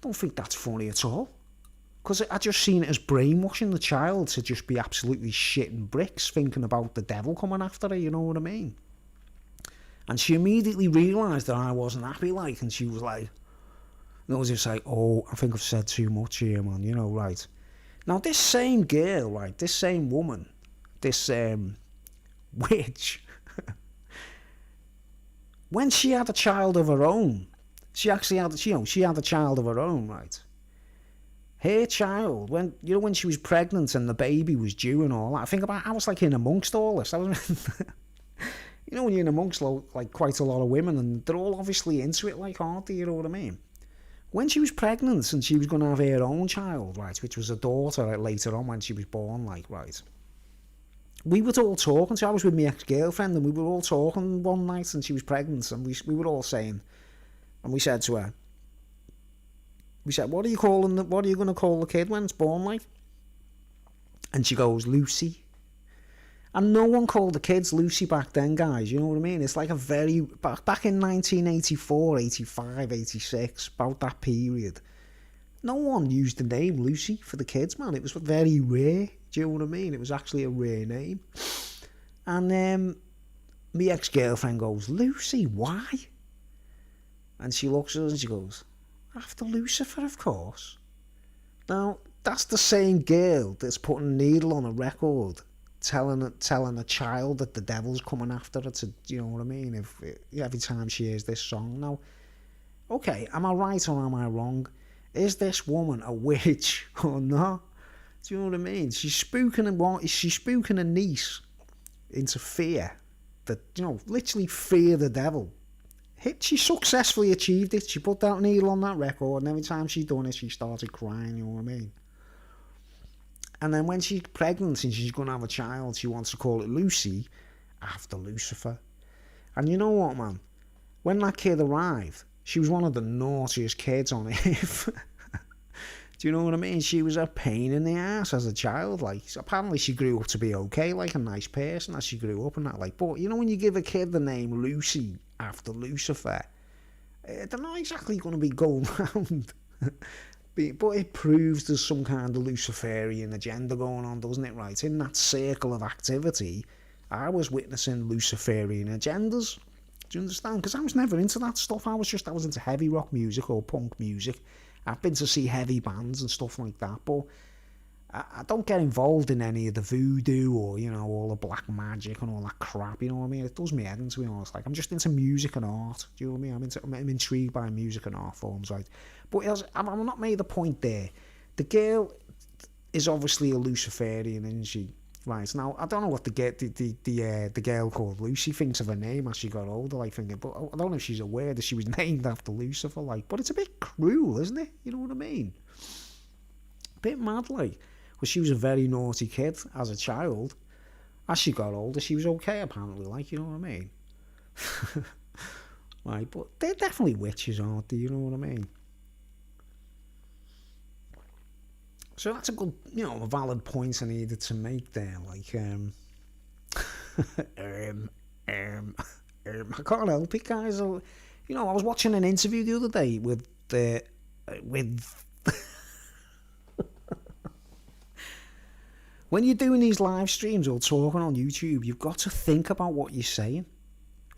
don't think that's funny at all. Because I just seen it as brainwashing the child to just be absolutely shitting bricks, thinking about the devil coming after her, you know what I mean? And she immediately realised that I wasn't happy, like, and she was like, and I was just like, oh, I think I've said too much here, man, you know, right. Now, this same girl, right, this same woman, this witch, when she had a child of her own, she actually had, you know, she had a child of her own, right? Her child, when she was pregnant and the baby was due and all that, I was like in amongst all this. I was, you know, when you're in amongst like quite a lot of women and they're all obviously into it, like, aren't they? You know what I mean? When she was pregnant and she was going to have her own child, right, which was a daughter later on when she was born, like, right, we were all talking. So I was with my ex-girlfriend and we were all talking one night and she was pregnant and we were all saying, and we said to her, we said, what are you going to call the kid when it's born, like? And she goes, Lucy. And no one called the kids Lucy back then, guys, you know what I mean? It's like a very, back in 1984, 85, 86, about that period, no one used the name Lucy for the kids, man. It was very rare, do you know what I mean? It was actually a rare name. And my ex-girlfriend goes, Lucy, why? And she looks at us and she goes, after Lucifer, of course. Now, that's the same girl that's putting a needle on a record, telling a child that the devil's coming after her to, you know what I mean, every time she hears this song. Now, okay, am I right or am I wrong? Is this woman a witch or not? Do you know what I mean? She's spooking a niece into fear, that, you know, literally fear the devil. She successfully achieved it. She put that needle on that record and every time she done it, she started crying, you know what I mean? And then when she's pregnant and she's going to have a child, she wants to call it Lucy after Lucifer. And you know what, man? When that kid arrived, she was one of the naughtiest kids on earth. Do you know what I mean? She was a pain in the ass as a child. Like, apparently she grew up to be okay, like a nice person as she grew up and that. Like, but you know when you give a kid the name Lucy after Lucifer, they're not exactly going to be going round. But it proves there's some kind of Luciferian agenda going on, doesn't it, right? In that circle of activity, I was witnessing Luciferian agendas. Do you understand? Because I was never into that stuff. I was into heavy rock music or punk music. I've been to see heavy bands and stuff like that, but I don't get involved in any of the voodoo or, you know, all the black magic and all that crap, you know what I mean? It does me head in, to be honest. Like, I'm just into music and art, do you know what I mean? I'm intrigued by music and art forms, right? But I'm not made the point there. The girl is obviously a Luciferian, isn't she? Right, now, I don't know what the girl called Lucy thinks of her name as she got older, like, thinking, but I don't know if she's aware that she was named after Lucifer, like, but it's a bit cruel, isn't it? You know what I mean? A bit mad, like. Well, she was a very naughty kid as a child. As she got older, she was okay, apparently, like, you know what I mean? Right, but they're definitely witches, aren't they? You know what I mean? So that's a good, you know, a valid point I needed to make there. Like, I can't help it, guys. You know, I was watching an interview the other day with when you're doing these live streams or talking on YouTube, you've got to think about what you're saying.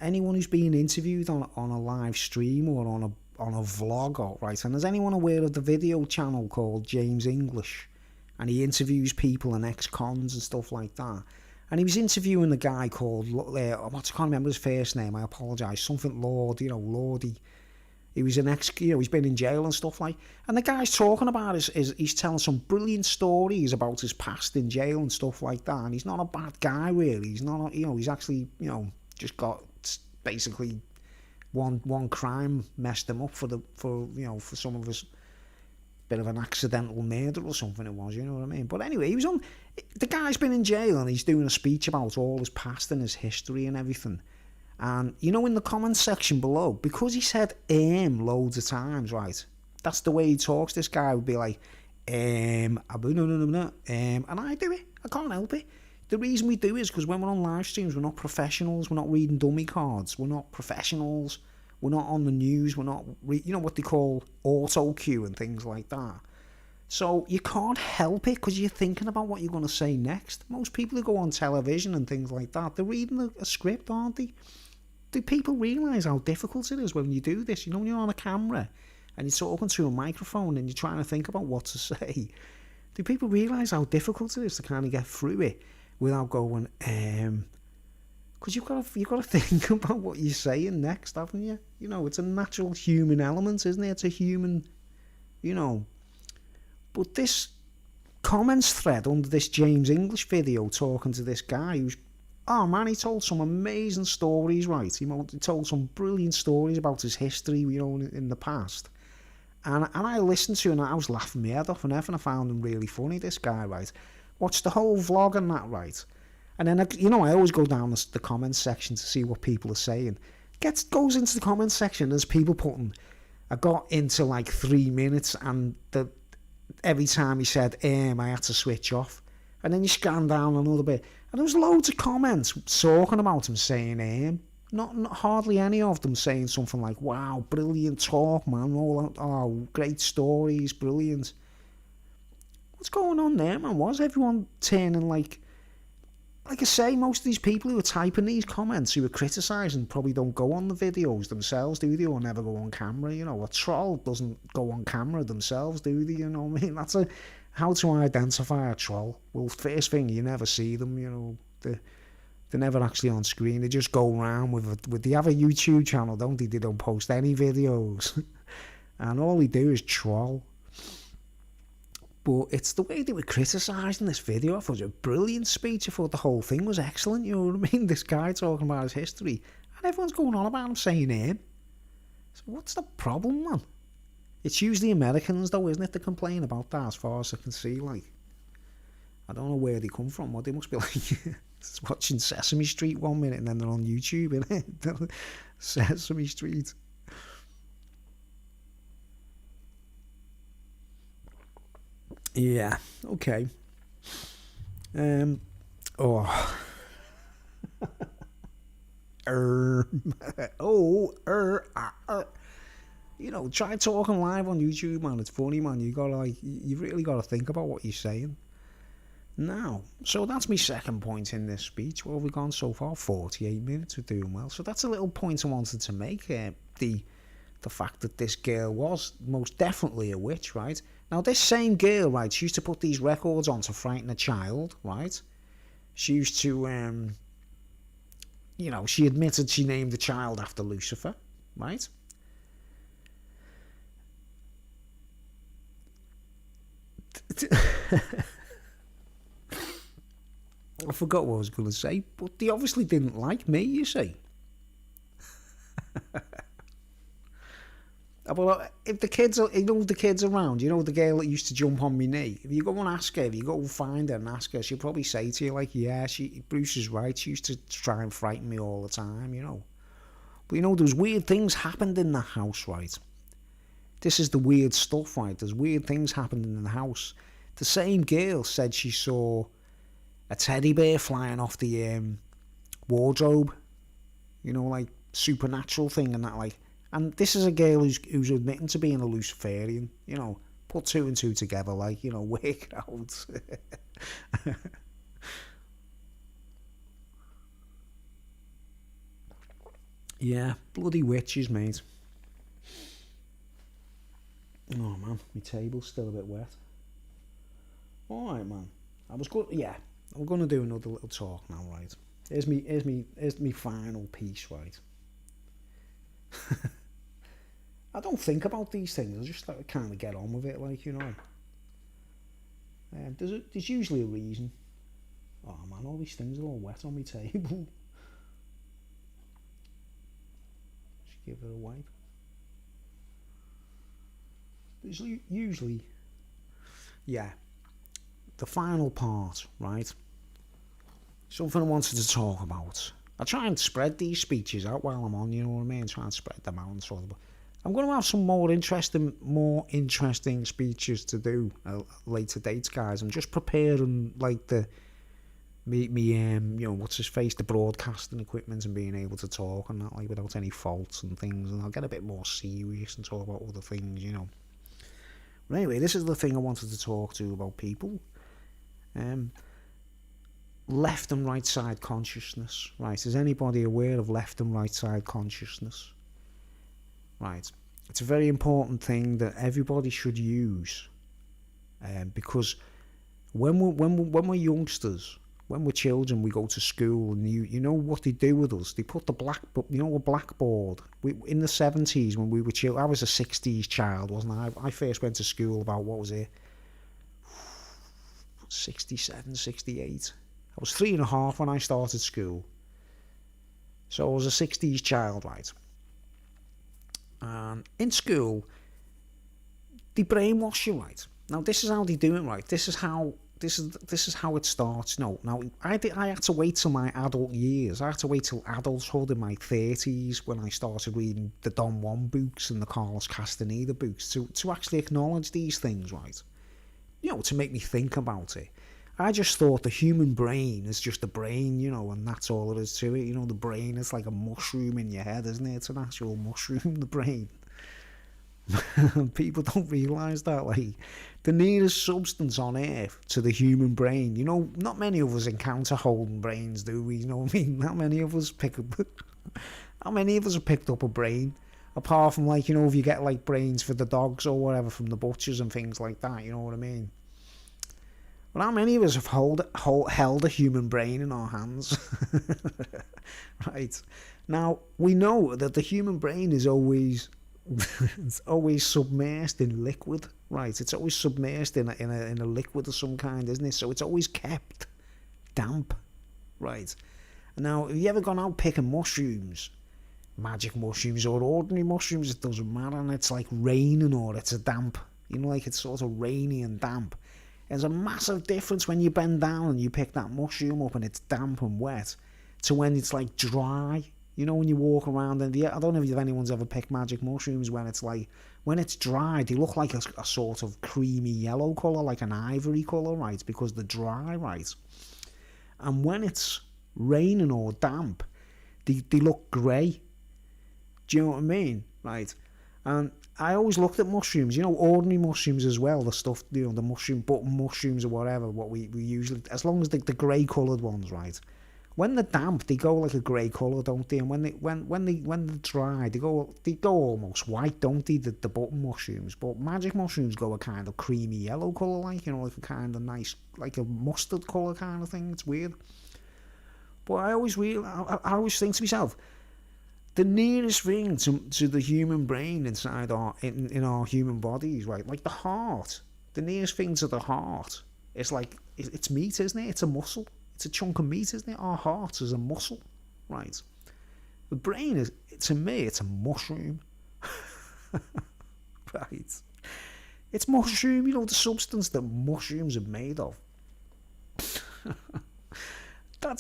Anyone who's being interviewed on a live stream or on a vlog, or right, and is anyone aware of the video channel called James English? And he interviews people and ex-cons and stuff like that. And he was interviewing the guy called, I can't remember his first name, I apologise, something Lord, Lordy. He was an he's been in jail and stuff like. And the guy's talking about he's telling some brilliant stories about his past in jail and stuff like that. And he's not a bad guy, really. He's not, he's actually, just got basically one crime messed him up for some of his bit of an accidental murder or something it was, you know what I mean? But anyway, the guy's been in jail and he's doing a speech about all his past and his history and everything. And, in the comments section below, because he said loads of times, right, that's the way he talks. This guy would be like, and I do it. I can't help it. The reason we do is because when we're on live streams, we're not professionals. We're not reading dummy cards. We're not professionals. We're not on the news. We're not, what they call auto cue and things like that. So you can't help it because you're thinking about what you're going to say next. Most people who go on television and things like that, they're reading a script, aren't they? Do people realise how difficult it is when you do this? When you're on a camera and you're talking to a microphone and you're trying to think about what to say. Do people realise how difficult it is to kind of get through it without going, because you've got to think about what you're saying next, haven't you? It's a natural human element, isn't it? It's a human, But this comments thread under this James English video talking to this guy who's, oh man, he told some amazing stories, right? He told some brilliant stories about his history, in the past. And I listened to it and I was laughing my head off and everything. I found him really funny, this guy, right? Watched the whole vlog and that, right? And then, I always go down the comments section to see what people are saying. Goes into the comments section, there's people putting, I got into like 3 minutes and every time he said, I had to switch off. And then you scan down another bit. And there was loads of comments talking about him saying, not hardly any of them saying something like, wow, brilliant talk, man. Oh, great stories, brilliant. What's going on there, man? Was everyone turning like I say, most of these people who are typing these comments, who are criticising, probably don't go on the videos themselves, do they? Or never go on camera, A troll doesn't go on camera themselves, do they? You know what I mean? That's how to identify a troll. Well, first thing, you never see them, They're never actually on screen. They just go around they have a YouTube channel, don't they? They don't post any videos. And all they do is troll. But it's the way they were criticising this video. I thought it was a brilliant speech. I thought the whole thing was excellent, you know what I mean? This guy talking about his history. And everyone's going on about him saying So what's the problem, man? It's usually Americans, though, isn't it, that complain about that, as far as I can see, like. I don't know where they come from. They must be like watching Sesame Street 1 minute and then they're on YouTube, innit? Sesame Street. Yeah, okay. Try talking live on YouTube, man. It's funny, man. You really gotta think about what you're saying. Now, so that's my second point in this speech. What have we gone so far? 48 minutes. We're doing well. So that's a little point I wanted to make. The fact that this girl was most definitely a witch, right? Now, this same girl, right, she used to put these records on to frighten a child, right? She used to, she admitted she named the child after Lucifer, right? I forgot what I was going to say, but they obviously didn't like me, you see. Well, if the kids are, the kids around, the girl that used to jump on my knee, if you go and ask her, if you go and find her and ask her, she'll probably say to you, like, yeah, Bruce is right, she used to try and frighten me all the time, But, there's weird things happened in the house, right? This is the weird stuff, right? There's weird things happened in the house. The same girl said she saw a teddy bear flying off the wardrobe, like supernatural thing and that, like. And this is a girl who's admitting to being a Luciferian, put two and two together, like, work it out. Yeah, bloody witches, mate. Oh, man, my table's still a bit wet. Alright, man. I was good, yeah. I'm going to do another little talk now, right? Here's me final piece, right? I don't think about these things. I just like kind of get on with it, like, you know. There's usually a reason. Oh man, all these things are all wet on my table. Just give it a wipe. There's usually, yeah, the final part, right? Something I wanted to talk about. I try and spread these speeches out while I'm on, you know what I mean? Try and spread them out and sort of. I'm going to have some more interesting speeches to do at later dates, guys. I'm just preparing like you know, what's his face, the broadcasting equipment and being able to talk and that, like, without any faults and things. And I'll get a bit more serious and talk about other things, you know. But anyway, this is the thing I wanted to talk to about people. Left and right side consciousness, right? Is anybody aware of left and right side consciousness? Right. It's a very important thing that everybody should use, because when we're youngsters, when we're children, we go to school, and you know what they do with us? They put a blackboard. In the 70s when we were children, I was a 60s child, wasn't I? I first went to school about, what was it, 67, 68. I was 3.5 when I started school. So I was a 60s child, right? And in school, they brainwash you, right? Now this is how they do it, right? This is how it starts. No, now I had to wait till my adult years. I had to wait till adulthood in my 30s when I started reading the Don Juan books and the Carlos Castaneda books to actually acknowledge these things, right? You know, to make me think about it. I just thought the human brain is just a brain, you know, and that's all there is to it. You know, the brain is like a mushroom in your head, isn't it? It's an actual mushroom, the brain. People don't realise that, like, the nearest substance on earth to the human brain, you know, not many of us encounter holding brains, do we? You know what I mean? How many of us have picked up a brain? Apart from, like, you know, if you get, like, brains for the dogs or whatever from the butchers and things like that, you know what I mean? But how many of us have held a human brain in our hands? Right. Now, we know that the human brain is always it's always submersed in liquid, right? It's always submersed in a liquid of some kind, isn't it? So it's always kept damp, right? Now, have you ever gone out picking mushrooms, magic mushrooms or ordinary mushrooms? It doesn't matter, and it's like raining or it's a damp, you know, like it's sort of rainy and damp. There's a massive difference when you bend down and you pick that mushroom up and it's damp and wet to when it's like dry. You know, when you walk around and I don't know if anyone's ever picked magic mushrooms when it's dry, they look like a sort of creamy yellow colour, like an ivory colour, right? Because they're dry, right? And when it's raining or damp, they look grey. Do you know what I mean? Right? And I always looked at mushrooms, you know, ordinary mushrooms as well, the stuff, you know, the mushroom, button mushrooms or whatever, what we usually, as long as the grey coloured ones, right? When they're damp, they go like a grey colour, don't they? And when they're dry, they go almost white, don't they? The button mushrooms, but magic mushrooms go a kind of creamy yellow colour, like, you know, like a kind of nice, like a mustard colour kind of thing. It's weird. But I always think to myself, the nearest thing to the human brain inside in our human bodies, right? Like the heart, the nearest thing to the heart, it's like it's meat, isn't it? It's a muscle. It's a chunk of meat, isn't it? Our heart is a muscle, right? The brain is, to me, it's a mushroom, right? It's mushroom, you know, the substance that mushrooms are made of.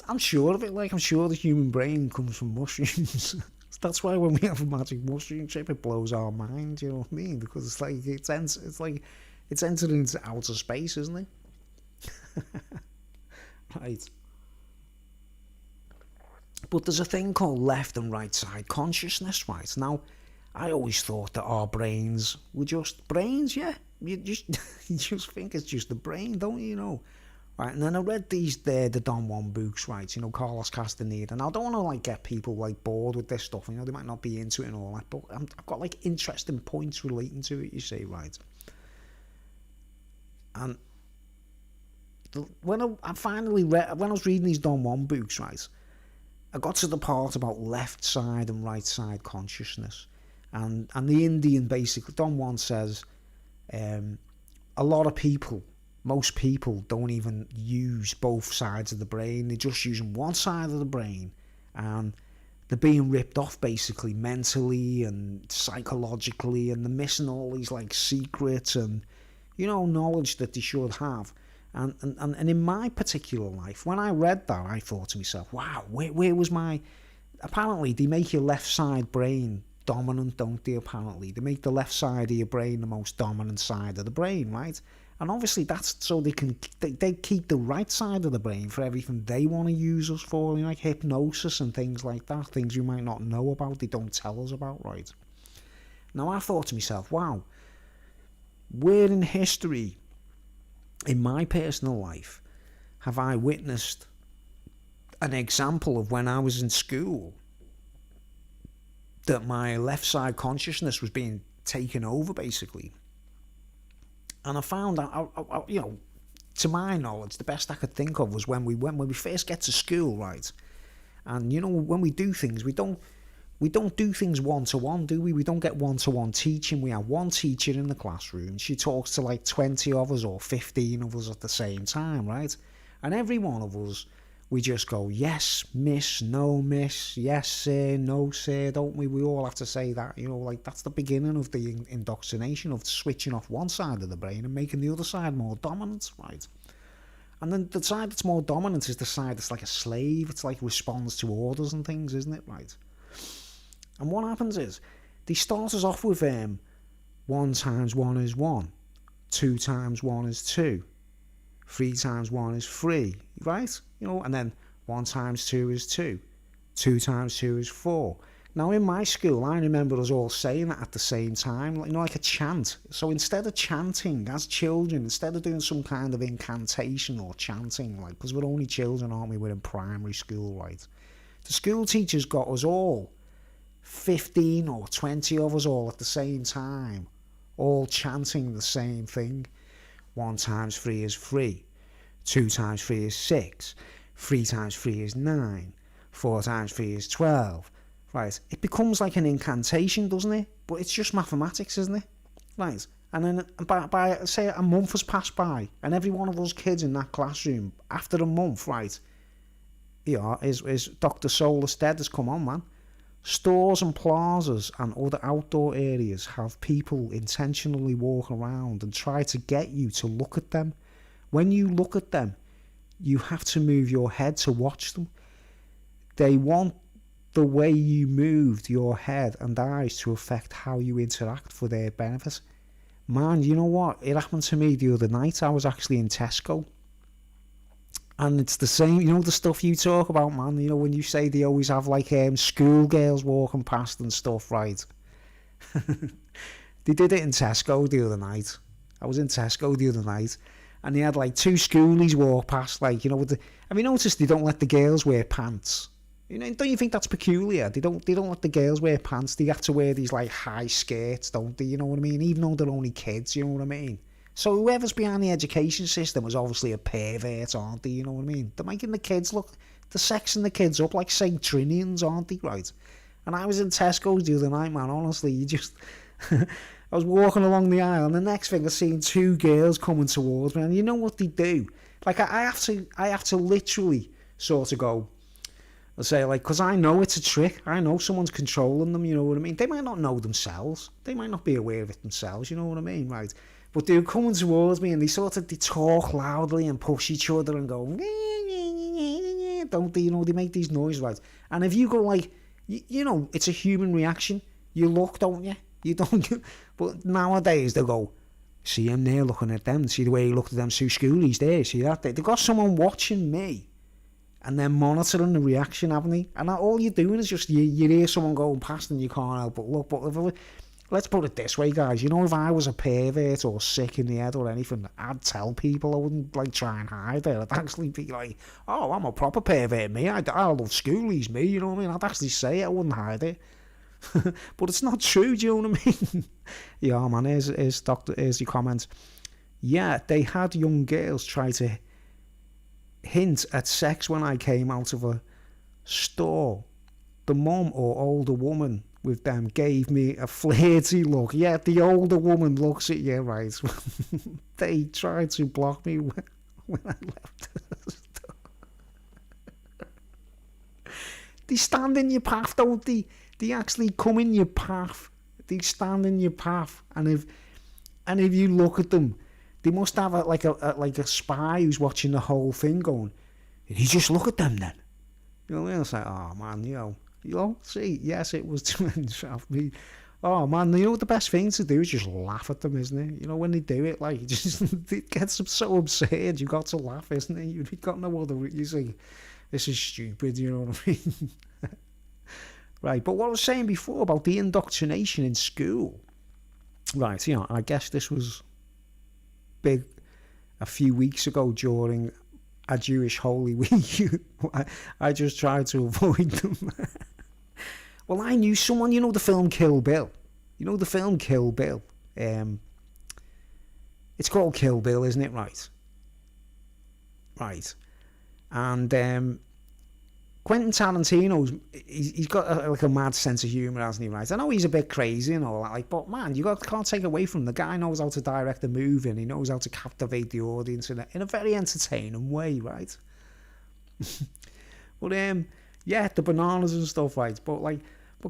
I'm sure of it. Like, I'm sure the human brain comes from mushrooms. That's why when we have a magic mushroom trip, it blows our mind. You know what I mean? Because it's like it's entered into outer space, isn't it? Right. But there's a thing called left and right side consciousness, right? Now, I always thought that our brains were just brains, yeah. You just think it's just the brain, don't you know? Right, and then I read the Don Juan books, right, you know, Carlos Castaneda, and I don't want to, like, get people, like, bored with this stuff, you know, they might not be into it and all that, but I've got, like, interesting points relating to it, you see, right? And when I finally read, when I was reading these Don Juan books, right, I got to the part about left side and right side consciousness, and the Indian, basically, Don Juan says, a lot of people, most people don't even use both sides of the brain. They're just using one side of the brain, and they're being ripped off, basically, mentally and psychologically, and they're missing all these like secrets and, you know, knowledge that they should have. And in my particular life, when I read that, I thought to myself, wow, where was my... Apparently, they make your left side brain dominant, don't they, apparently? They make the left side of your brain the most dominant side of the brain, right? And obviously that's so they keep the right side of the brain for everything they want to use us for, you know, like hypnosis and things like that, things you might not know about, they don't tell us about, right? Now I thought to myself, wow, where in history, in my personal life, have I witnessed an example of when I was in school that my left side consciousness was being taken over, basically? And I found that, you know, to my knowledge, the best I could think of was when we first get to school, right? And, you know, when we do things, we don't do things one-to-one, do we? We don't get one-to-one teaching. We have one teacher in the classroom. She talks to like 20 of us or 15 of us at the same time, right? And every one of us, we just go, yes, miss, no, miss, yes, sir, no, sir, don't we? We all have to say that, you know, like that's the beginning of the indoctrination of switching off one side of the brain and making the other side more dominant, right? And then the side that's more dominant is the side that's like a slave. It's like responds to orders and things, isn't it, right? And what happens is, they start us off with 1 times 1 is 1, 2 times 1 is 2, 3 times 1 is 3, right? You know, and then 1 times 2 is 2, 2 times 2 is 4. Now in my school, I remember us all saying that at the same time, you know, like a chant. So instead of chanting as children, instead of doing some kind of incantation or chanting, like, because we're only children, aren't we? We're in primary school, right? The school teachers got us all, 15 or 20 of us all at the same time, all chanting the same thing. 1 times 3 is 3, 2 times 3 is 6, 3 times 3 is 9, 4 times 3 is 12, right? It becomes like an incantation, doesn't it? But it's just mathematics, isn't it? Right? And then by say a month has passed by, and every one of those kids in that classroom, after a month, right, yeah, is Dr. Soulless Dead has come on, man. Stores and plazas and other outdoor areas have people intentionally walk around and try to get you to look at them. When you look at them, you have to move your head to watch them. They want the way you moved your head and eyes to affect how you interact for their benefit. Man, you know what? It happened to me the other night. I was actually in Tesco. And it's the same, you know, the stuff you talk about, man. You know, when you say they always have like schoolgirls walking past and stuff, right? They did it in Tesco the other night. I was in Tesco the other night, and they had like 2 schoolies walk past, like, you know, with the, have you noticed they don't let the girls wear pants? You know, don't you think that's peculiar? They don't let the girls wear pants. They have to wear these like high skirts, don't they? You know what I mean? Even though they're only kids, you know what I mean? So whoever's behind the education system is obviously a pervert, aren't they? You know what I mean? They're making the kids look, they're sexing the kids up like St. Trinians, aren't they, right? And I was in Tesco's the other night, man, honestly, you just... I was walking along the aisle, and the next thing I seen 2 girls coming towards me, and you know what they do? Like, I have to literally sort of go, I'll say, like, because I know it's a trick. I know someone's controlling them, you know what I mean? They might not know themselves. They might not be aware of it themselves, you know what I mean, right? But they were coming towards me, and they talk loudly and push each other and go, don't they? You know, they make these noises, right? And if you go like, you know, it's a human reaction. You look, don't you? You don't. But nowadays they go, see him there looking at them. See the way he looked at them 2 schoolies there. See that? They've got someone watching me, and they're monitoring the reaction, haven't they? And all you're doing is just you hear someone going past, and you can't help but look. But let's put it this way, guys. You know, if I was a pervert or sick in the head or anything, I'd tell people. I wouldn't, like, try and hide it. I'd actually be like, oh, I'm a proper pervert, me. I love schoolies, me. You know what I mean? I'd actually say it. I wouldn't hide it. But it's not true, do you know what I mean? Yeah, man, here's your comment. Yeah, they had young girls try to hint at sex when I came out of a store. The mum or older woman with them gave me a flirty look. Yeah, the older woman looks at you, right? They tried to block me when I left the store. They stand in your path, don't they? They actually come in your path. They stand in your path, and if you look at them, they must have like a spy who's watching the whole thing, going, "Did he just look at them then?" You know what I mean? It's like, oh man, see, yes, it was tremendous of me. Oh man, the best thing to do is just laugh at them, isn't it? When they do it, like, it gets so absurd. You got to laugh, isn't it? You've got no other. You say, this is stupid. You know what I mean? Right, but what I was saying before about the indoctrination in school, right? I guess this was big a few weeks ago during a Jewish Holy Week. I just tried to avoid them. Well, I knew someone, the film Kill Bill. The film Kill Bill. It's called Kill Bill, isn't it? Right. Right. And Quentin Tarantino's, he's got a mad sense of humour, hasn't he, right? I know he's a bit crazy and all that, but man, can't take away from the guy knows how to direct a movie, and he knows how to captivate the audience in a very entertaining way, right? But yeah, the bananas and stuff, right? But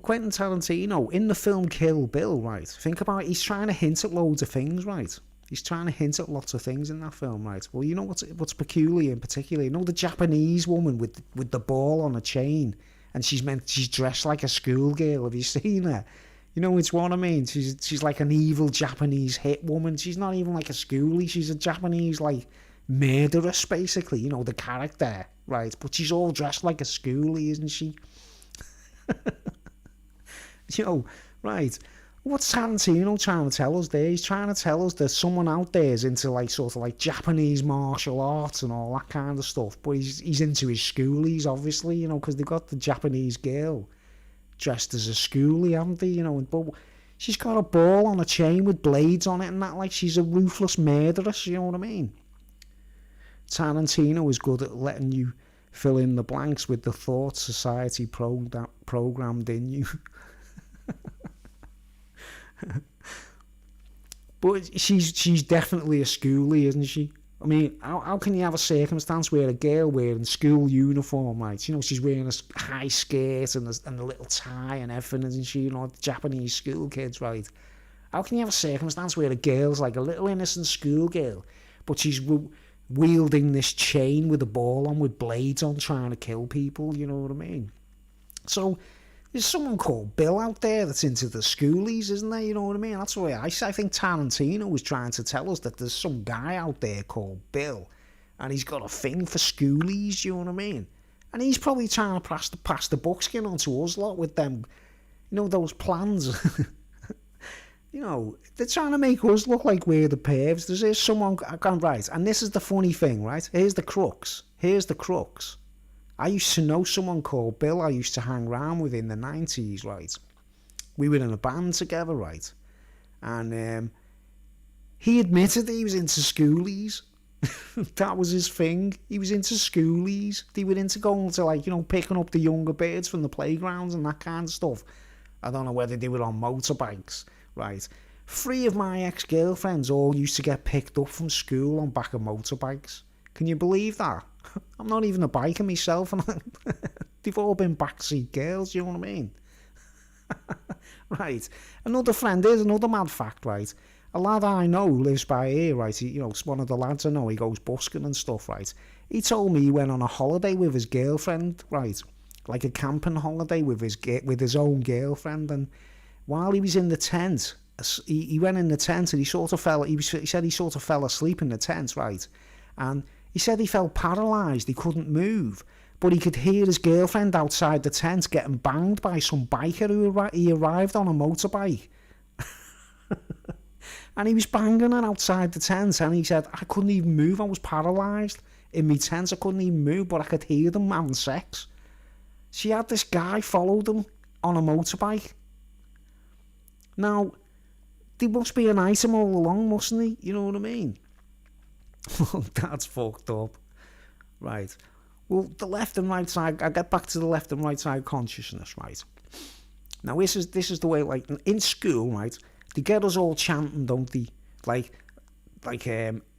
Quentin Tarantino in the film Kill Bill, right? Think about it, he's trying to hint at loads of things, right? He's trying to hint at lots of things in that film, right? Well, you know what's peculiar in particular? The Japanese woman with the ball on a chain, and she's dressed like a schoolgirl. Have you seen her? It's what I mean. She's like an evil Japanese hit woman. She's not even like a schoolie. She's a Japanese like murderess, basically. The character, right? But she's all dressed like a schoolie, isn't she? Right. What's Tarantino trying to tell us there? He's trying to tell us that someone out there is into sort of Japanese martial arts and all that kind of stuff, but he's into his schoolies, obviously, because they've got the Japanese girl dressed as a schoolie, haven't they? But she's got a ball on a chain with blades on it and that, like she's a ruthless murderess, you know what I mean? Tarantino is good at letting you fill in the blanks with the thought society programmed in you. But she's definitely a schoolie, isn't she? I mean, how can you have a circumstance where a girl wearing school uniform, right? She's wearing a high skirt and a little tie and everything, isn't she? The Japanese school kids, right? How can you have a circumstance where a girl's like a little innocent schoolgirl, but she's wielding this chain with a ball on, with blades on, trying to kill people, you know what I mean? So there's someone called Bill out there that's into the schoolies, isn't there? You know what I mean? That's the way I think Tarantino was trying to tell us that there's some guy out there called Bill, and he's got a thing for schoolies, you know what I mean? And he's probably trying to pass the buckskin on to us lot with them, those plans. They're trying to make us look like we're the pervs. There's someone gone, right, and this is the funny thing, right? Here's the crux. I used to know someone called Bill I used to hang around with in the 90s, right? We were in a band together, right? And he admitted that he was into schoolies. That was his thing. He was into schoolies. They were into going to, picking up the younger birds from the playgrounds and that kind of stuff. I don't know whether they were on motorbikes, right? 3 of my ex-girlfriends all used to get picked up from school on back of motorbikes. Can you believe that? I'm not even a biker myself, and they've all been backseat girls, you know what I mean? Right. Here's another mad fact, right? A lad I know who lives by here, right? It's one of the lads I know, he goes busking and stuff, right? He told me he went on a holiday with his girlfriend, right? Like a camping holiday with his own girlfriend, and while he was in the tent, he went in the tent and he said he sort of fell asleep in the tent, right? And he said he felt paralysed, he couldn't move, but he could hear his girlfriend outside the tent getting banged by some biker he arrived on a motorbike. And he was banging her outside the tent, and he said, I couldn't even move, I was paralysed. In my tent, I couldn't even move, but I could hear them having sex. She had this guy follow them on a motorbike. Now, there must be an item all along, mustn't he? You know what I mean? That's fucked up. right? Well, the left and right side, I get back to the left and right side consciousness, right? Now, this is the way, like, in school, right, they get us all chanting, don't they? Like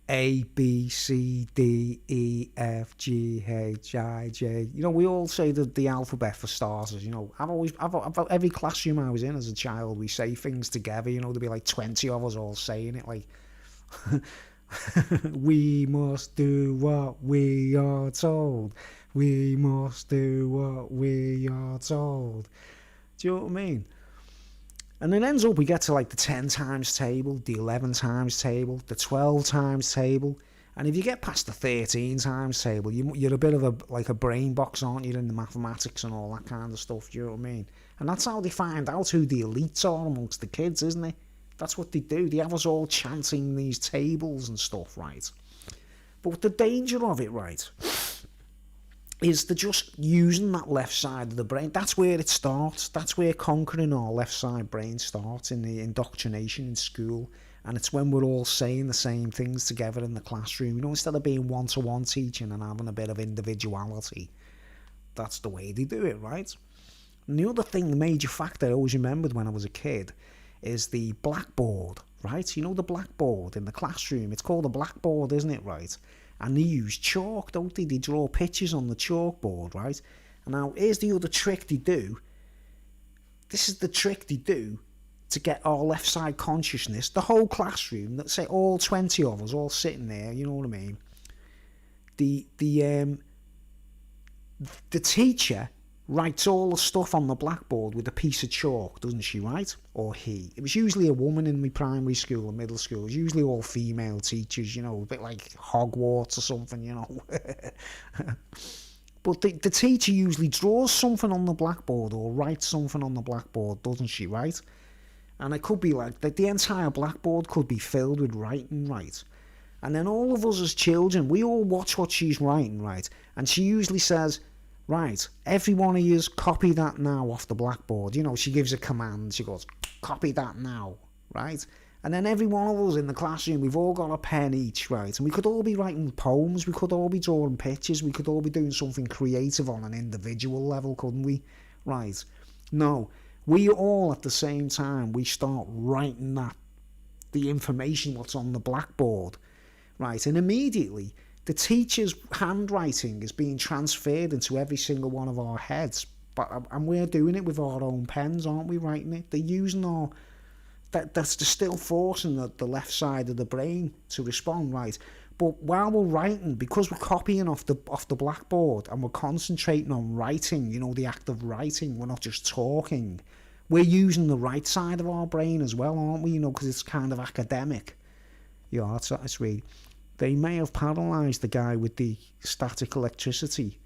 A, B, C, D, E, F, G, H, I, J. You know, we all say the alphabet for starters. You know, I've every classroom I was in as a child, we say things together. You know, there'd be like 20 of us all saying it, like, we must do what we are told. We must do what we are told. Do you know what I mean? And it ends up we get to like the 10 times table, the 11 times table, the 12 times table. And if you get past the 13 times table, you're a bit of a brain box, aren't you, in the mathematics and all that kind of stuff, do you know what I mean? And that's how they find out who the elites are amongst the kids, isn't it? That's what they do. They have us all chanting these tables and stuff, right? But the danger of it, right, is they're just using that left side of the brain. That's where it starts. That's where conquering our left side brain starts, in the indoctrination in school. And it's when we're all saying the same things together in the classroom. You know, instead of being one-to-one teaching and having a bit of individuality, that's the way they do it, right? And the other thing, the major factor I always remembered when I was a kid, is the blackboard, right? You know, the blackboard in the classroom. It's called a blackboard, isn't it, right? And they use chalk, don't they? They draw pictures on the chalkboard, right? And now, here's the other trick they do. This is the trick they do to get our left side consciousness, the whole classroom, let's say all 20 of us, all sitting there, you know what I mean? The teacher writes all the stuff on the blackboard with a piece of chalk, doesn't she, right? Or he. It was usually a woman in my primary school and middle school. It was usually all female teachers, you know, a bit like Hogwarts or something, you know. But the teacher usually draws something on the blackboard or writes something on the blackboard, doesn't she, right? And it could be like the entire blackboard could be filled with writing, right? And then all of us as children, we all watch what she's writing, right? And she usually says, right, every one of you copy that now off the blackboard. You know, she gives a command. She goes, copy that now, right? And then every one of us in the classroom, we've all got a pen each, right? And we could all be writing poems. We could all be drawing pictures. We could all be doing something creative on an individual level, couldn't we? Right. No, we all at the same time, we start writing the information what's on the blackboard, right? And immediately, the teacher's handwriting is being transferred into every single one of our heads. And we're doing it with our own pens, aren't we, writing it? They're using our... That's still forcing the left side of the brain to respond, right? But while we're writing, because we're copying off the blackboard and we're concentrating on writing, you know, the act of writing, we're not just talking, we're using the right side of our brain as well, aren't we? You know, because it's kind of academic. Yeah, that's really... They may have paralysed the guy with the static electricity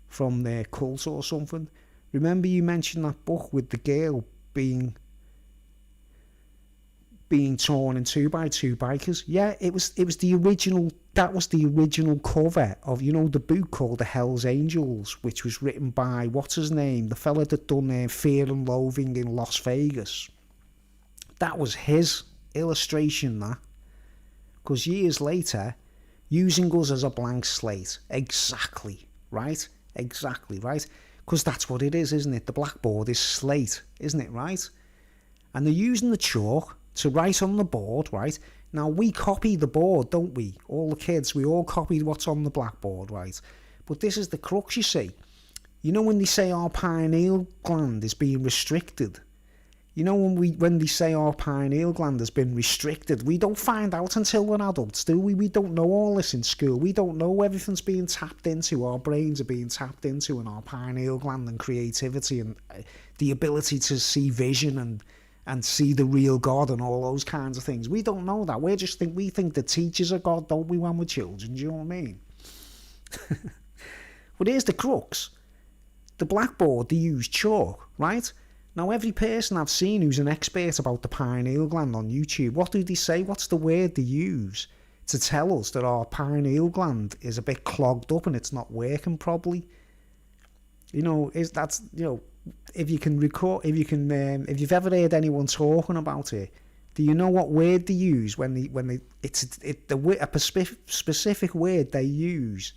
from their cult or something. Remember you mentioned that book with the girl being torn in 2x2 bikers? Yeah, it was the original. That was the original cover of, you know, the book called The Hells Angels, which was written by, what's his name, the fella that done Fear and Loathing in Las Vegas. That was his illustration, that. Because years later, using us as a blank slate. Exactly, right? Exactly, right? Because that's what it is, isn't it? The blackboard is slate, isn't it, right? And they're using the chalk to write on the board, right? Now, we copy the board, don't we? All the kids, we all copied what's on the blackboard, right? But this is the crux, you see. You know when they say our pineal gland is being restricted? You know, when they say our pineal gland has been restricted, we don't find out until we're adults, do we? We don't know all this in school. We don't know everything's being tapped into. Our brains are being tapped into, and our pineal gland and creativity and the ability to see vision and see the real God and all those kinds of things. We don't know that. We think the teachers are God, don't we, when we're children? Do you know what I mean? But here's the crux. The blackboard, they use chalk, right? Now, every person I've seen who's an expert about the pineal gland on YouTube, what do they say? What's the word they use to tell us that our pineal gland is a bit clogged up and it's not working properly? You know, if you've ever heard anyone talking about it, do you know what word they use a specific word they use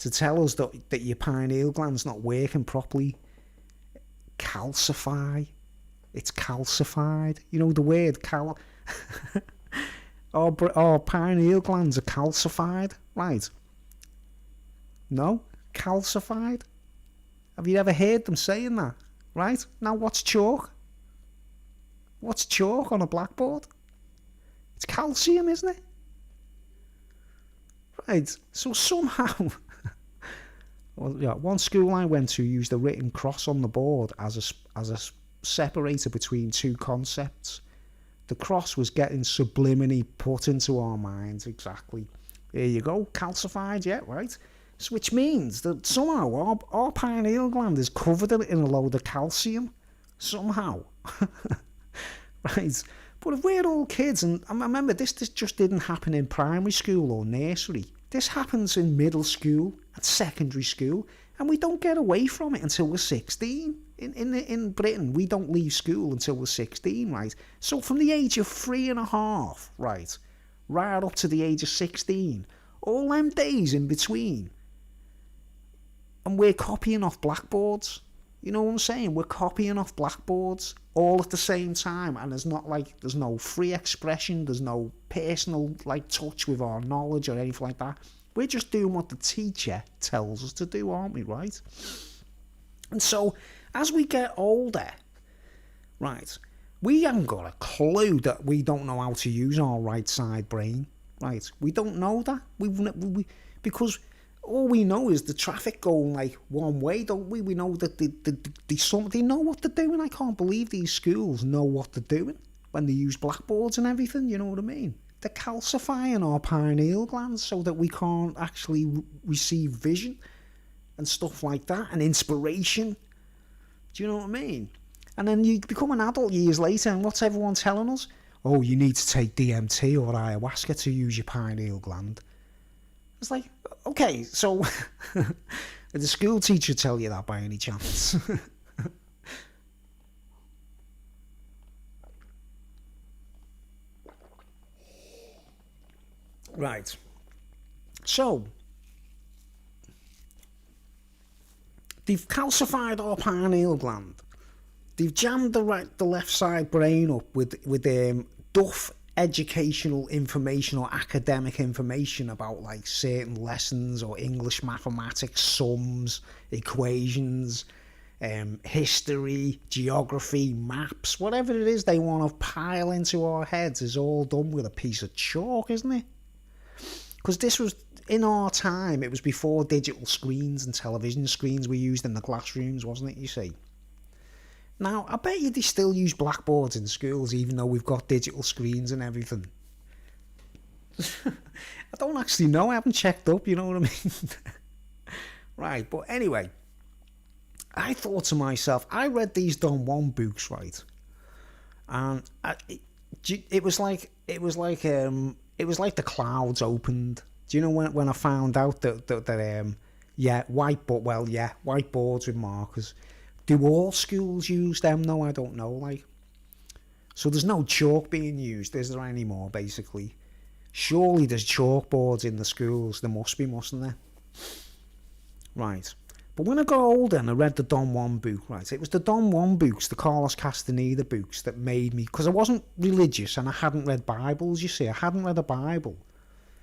to tell us that your pineal gland's not working properly. Calcify. It's calcified. You know the word our pineal glands are calcified, right? No? Calcified? Have you ever heard them saying that? Right? Now what's chalk? What's chalk on a blackboard? It's calcium, isn't it? Right, so somehow... Well, yeah, one school I went to used a written cross on the board as a separator between two concepts. The cross was getting subliminally put into our minds, exactly. There you go, calcified, yeah, right? So which means that somehow our pineal gland is covered in a load of calcium. Somehow. Right? But if we're all kids, and I remember this just didn't happen in primary school or nursery. This happens in middle school and secondary school, and we don't get away from it until we're 16. In Britain, we don't leave school until we're 16, right? So from the age of 3.5, right up to the age of 16, all them days in between, and we're copying off blackboards. You know what I'm saying? We're copying off blackboards all at the same time, and there's no free expression, there's no personal touch with our knowledge or anything like that. We're just doing what the teacher tells us to do, aren't we, right? And so, as we get older, right, we haven't got a clue that we don't know how to use our right side brain, right? We don't know that. Because all we know is the traffic going one way, don't we? We know that they know what they're doing. I can't believe these schools know what they're doing when they use blackboards and everything, you know what I mean? They're calcifying our pineal glands so that we can't actually receive vision and stuff like that, and inspiration. Do you know what I mean? And then you become an adult years later, and what's everyone telling us? Oh, you need to take DMT or ayahuasca to use your pineal gland. It's like, okay, so did the school teacher tell you that by any chance? Right. So, they've calcified our pineal gland. They've jammed the left side brain up with duff educational information or academic information about certain lessons or English, mathematics, sums, equations, history, geography, maps, whatever it is they want to pile into our heads is all done with a piece of chalk, isn't it? Because this was, in our time, it was before digital screens and television screens were used in the classrooms, wasn't it, you see? Now, I bet you they still use blackboards in schools, even though we've got digital screens and everything. I don't actually know, I haven't checked up, you know what I mean? Right, but anyway, I thought to myself, I read these Don Juan books, right? And it was like the clouds opened. Do you know when I found out that whiteboards with markers. Do all schools use them though? I don't know, So there's no chalk being used, is there anymore, basically? Surely there's chalkboards in the schools. There must be, mustn't there? Right. But when I got older and I read the Don Juan book, right, it was the Don Juan books, the Carlos Castaneda books, that made me... Because I wasn't religious and I hadn't read Bibles, you see. I hadn't read a Bible.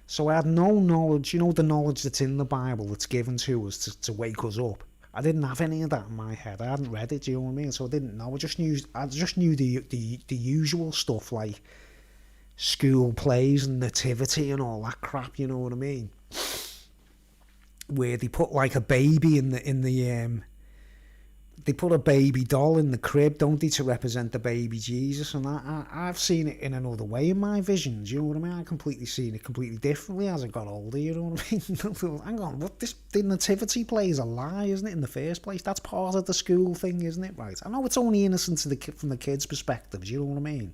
So I had no knowledge, the knowledge that's in the Bible that's given to us to wake us up. I didn't have any of that in my head. I hadn't read it, do you know what I mean? So I didn't know. I just knew the usual stuff like school plays and nativity and all that crap, you know what I mean? Where they put a baby they put a baby doll in the crib, don't they, to represent the baby Jesus, and I've seen it in another way in my visions, you know what I mean? I completely seen it completely differently as I got older, you know what I mean? Hang on, the nativity play is a lie, isn't it, in the first place? That's part of the school thing, isn't it, right? I know it's only innocent from the kids' perspective, you know what I mean?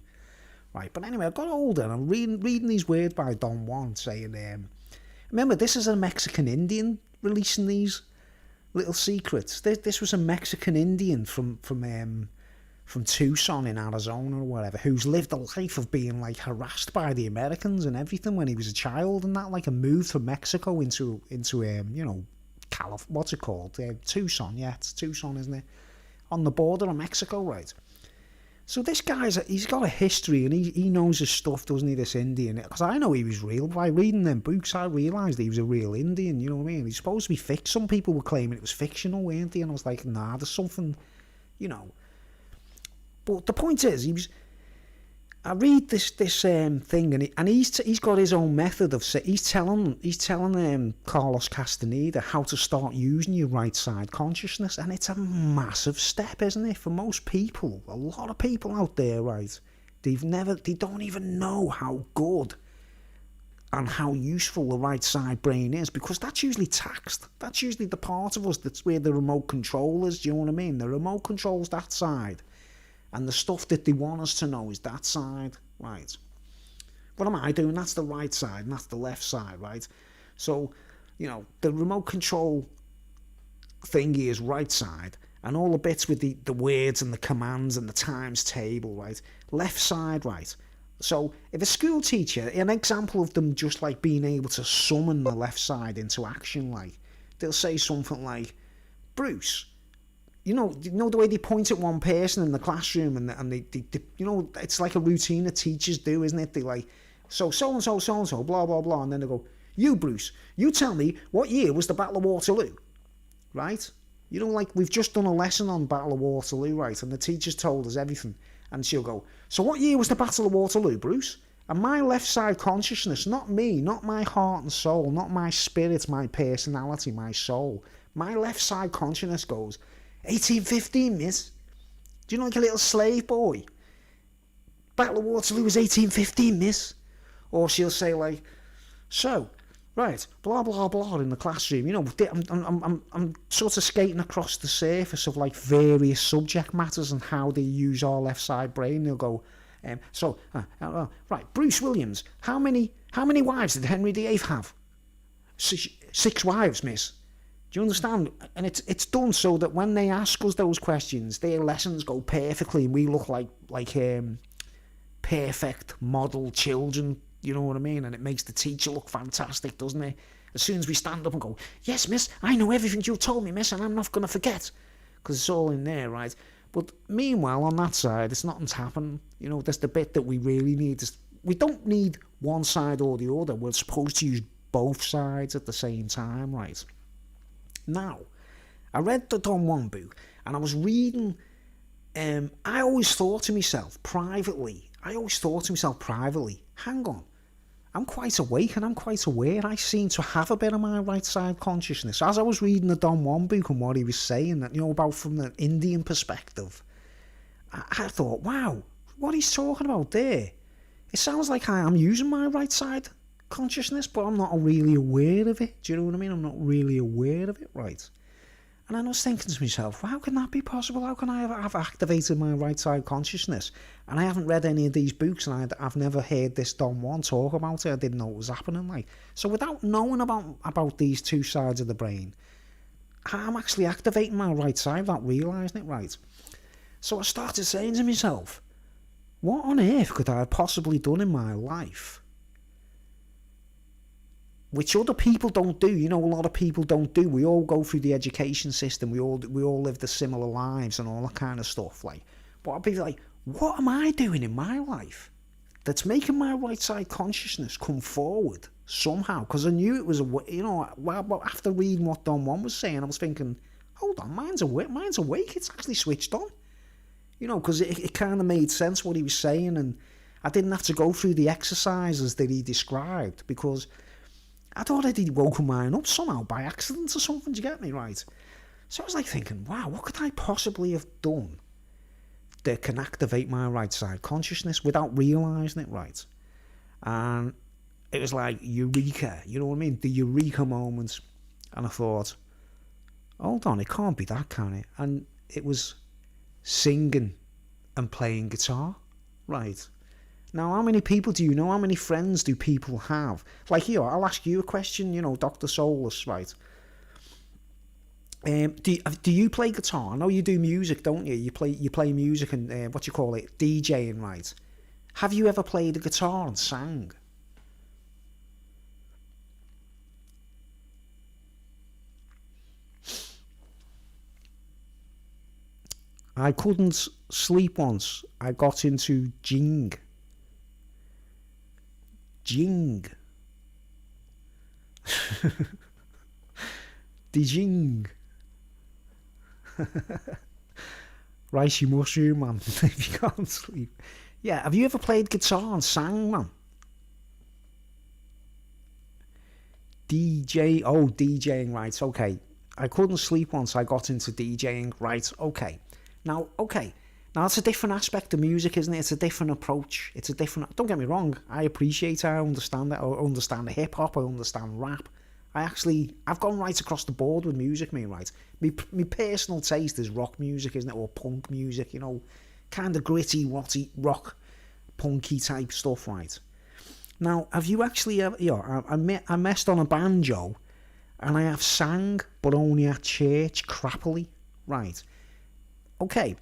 Right, but anyway, I got older and I'm reading these words by Don Juan saying, remember, this is a Mexican Indian releasing these little secrets. This was a Mexican Indian from Tucson in Arizona or whatever, who's lived a life of being harassed by the Americans and everything when he was a child and that, and moved from Mexico into what's it called? Tucson, yeah, it's Tucson, isn't it? On the border of Mexico, right? So this guy's, he's got a history, and he knows his stuff, doesn't he, this Indian? Because I know he was real. By reading them books, I realised he was a real Indian, you know what I mean? He's supposed to be fixed. Some people were claiming it was fictional, weren't they? And I was like, nah, there's something, you know. But the point is, I read this thing, and he's got his own method of he's telling Carlos Castaneda how to start using your right side consciousness, and it's a massive step, isn't it? For most people, a lot of people out there, right? They don't even know how good and how useful the right side brain is, because that's usually taxed. That's usually the part of us that's where the remote control is. Do you know what I mean? The remote control's that side. And the stuff that they want us to know is that side, right? What am I doing? That's the right side, and that's the left side, right? So, you know, the remote control thingy is right side, and all the bits with the words and the commands and the times table, right? Left side, right? So, if a school teacher, an example of them just like being able to summon the left side into action, like, they'll say something like, Bruce, you know the way they point at one person in the classroom, and they you know, it's like a routine that teachers do, isn't it? They like, so-and-so, blah, blah, blah, and then they go, you, Bruce, you tell me, what year was the Battle of Waterloo, right? You know, like, we've just done a lesson on Battle of Waterloo, right? And the teacher's told us everything, and she'll go, so what year was the Battle of Waterloo, Bruce? And my left side consciousness, not me, not my heart and soul, not my spirit, my personality, my soul, my left side consciousness goes, 1815, miss. Do you know, like a little slave boy? Battle of Waterloo was 1815, miss. Or she'll say, like, so, right, blah, blah, blah, in the classroom. You know, I'm sort of skating across the surface of, like, various subject matters and how they use our left side brain. They'll go, right, Bruce Williams, how many wives did Henry VIII have? Six wives, miss. Do you understand? And it's done so that when they ask us those questions, their lessons go perfectly, and we look like perfect model children. You know what I mean? And it makes the teacher look fantastic, doesn't it? As soon as we stand up and go, yes, miss, I know everything you told me, miss, and I'm not going to forget, because it's all in there, right? But meanwhile, on that side, it's nothing's happened. You know, that's the bit that we really need. We don't need one side or the other. We're supposed to use both sides at the same time, right? Now, I read the Don Juan book, and I was reading, I always thought to myself privately, hang on, I'm quite awake and I'm quite aware. I seem to have a bit of my right side consciousness. As I was reading the Don Juan book and what he was saying, that, you know, about from the Indian perspective, I thought, wow, what he's talking about there, it sounds like I am using my right side consciousness, but I'm not really aware of it. Do you know what I mean? I'm not really aware of it, right? And I was thinking to myself, well, how can that be possible? How can I have activated my right side consciousness? And I haven't read any of these books, and I've never heard this Don Juan talk about it. I didn't know what was happening. Like, so without knowing about these two sides of the brain, I'm actually activating my right side without realising it, right? So I started saying to myself, what on earth could I have possibly done in my life which other people don't do? You know, a lot of people don't do. We all go through the education system. We all live the similar lives and all that kind of stuff. Like, but I'd be like, what am I doing in my life that's making my right side consciousness come forward somehow? Because I knew it was, you know, after reading what Don Juan was saying, I was thinking, hold on, mine's awake. It's actually switched on. You know, because it kind of made sense what he was saying, and I didn't have to go through the exercises that he described, because I'd already woken mine up somehow by accident or something. Do you get me, right? So I was like thinking, wow, what could I possibly have done that can activate my right side consciousness without realising it, right? And it was like eureka, you know what I mean? The eureka moment. And I thought, hold on, it can't be that, can it? And it was singing and playing guitar, right? Now, how many people do you know? How many friends do people have? Like, here, I'll ask you a question, you know, Dr. Soulless, right? Do you play guitar? I know you do music, don't you? You play music and, what do you call it, DJing, right? Have you ever played a guitar and sang? I couldn't sleep once. I got into Jing. Jing. The Jing. Ricey mushroom, man. If you can't sleep. Yeah, have you ever played guitar and sang, man? DJing, right, okay. I couldn't sleep once, I got into DJing, right, okay. Now, it's a different aspect of music, isn't it? It's a different approach. It's a different, don't get me wrong, I appreciate it, I understand it, I understand hip-hop, I understand rap. I've gone right across the board with music, me, right? My personal taste is rock music, isn't it? Or punk music, you know, kind of gritty, rock, punky type stuff, right? Now, have you actually, I messed on a banjo, and I have sang, but only at church, crappily, right? Okay,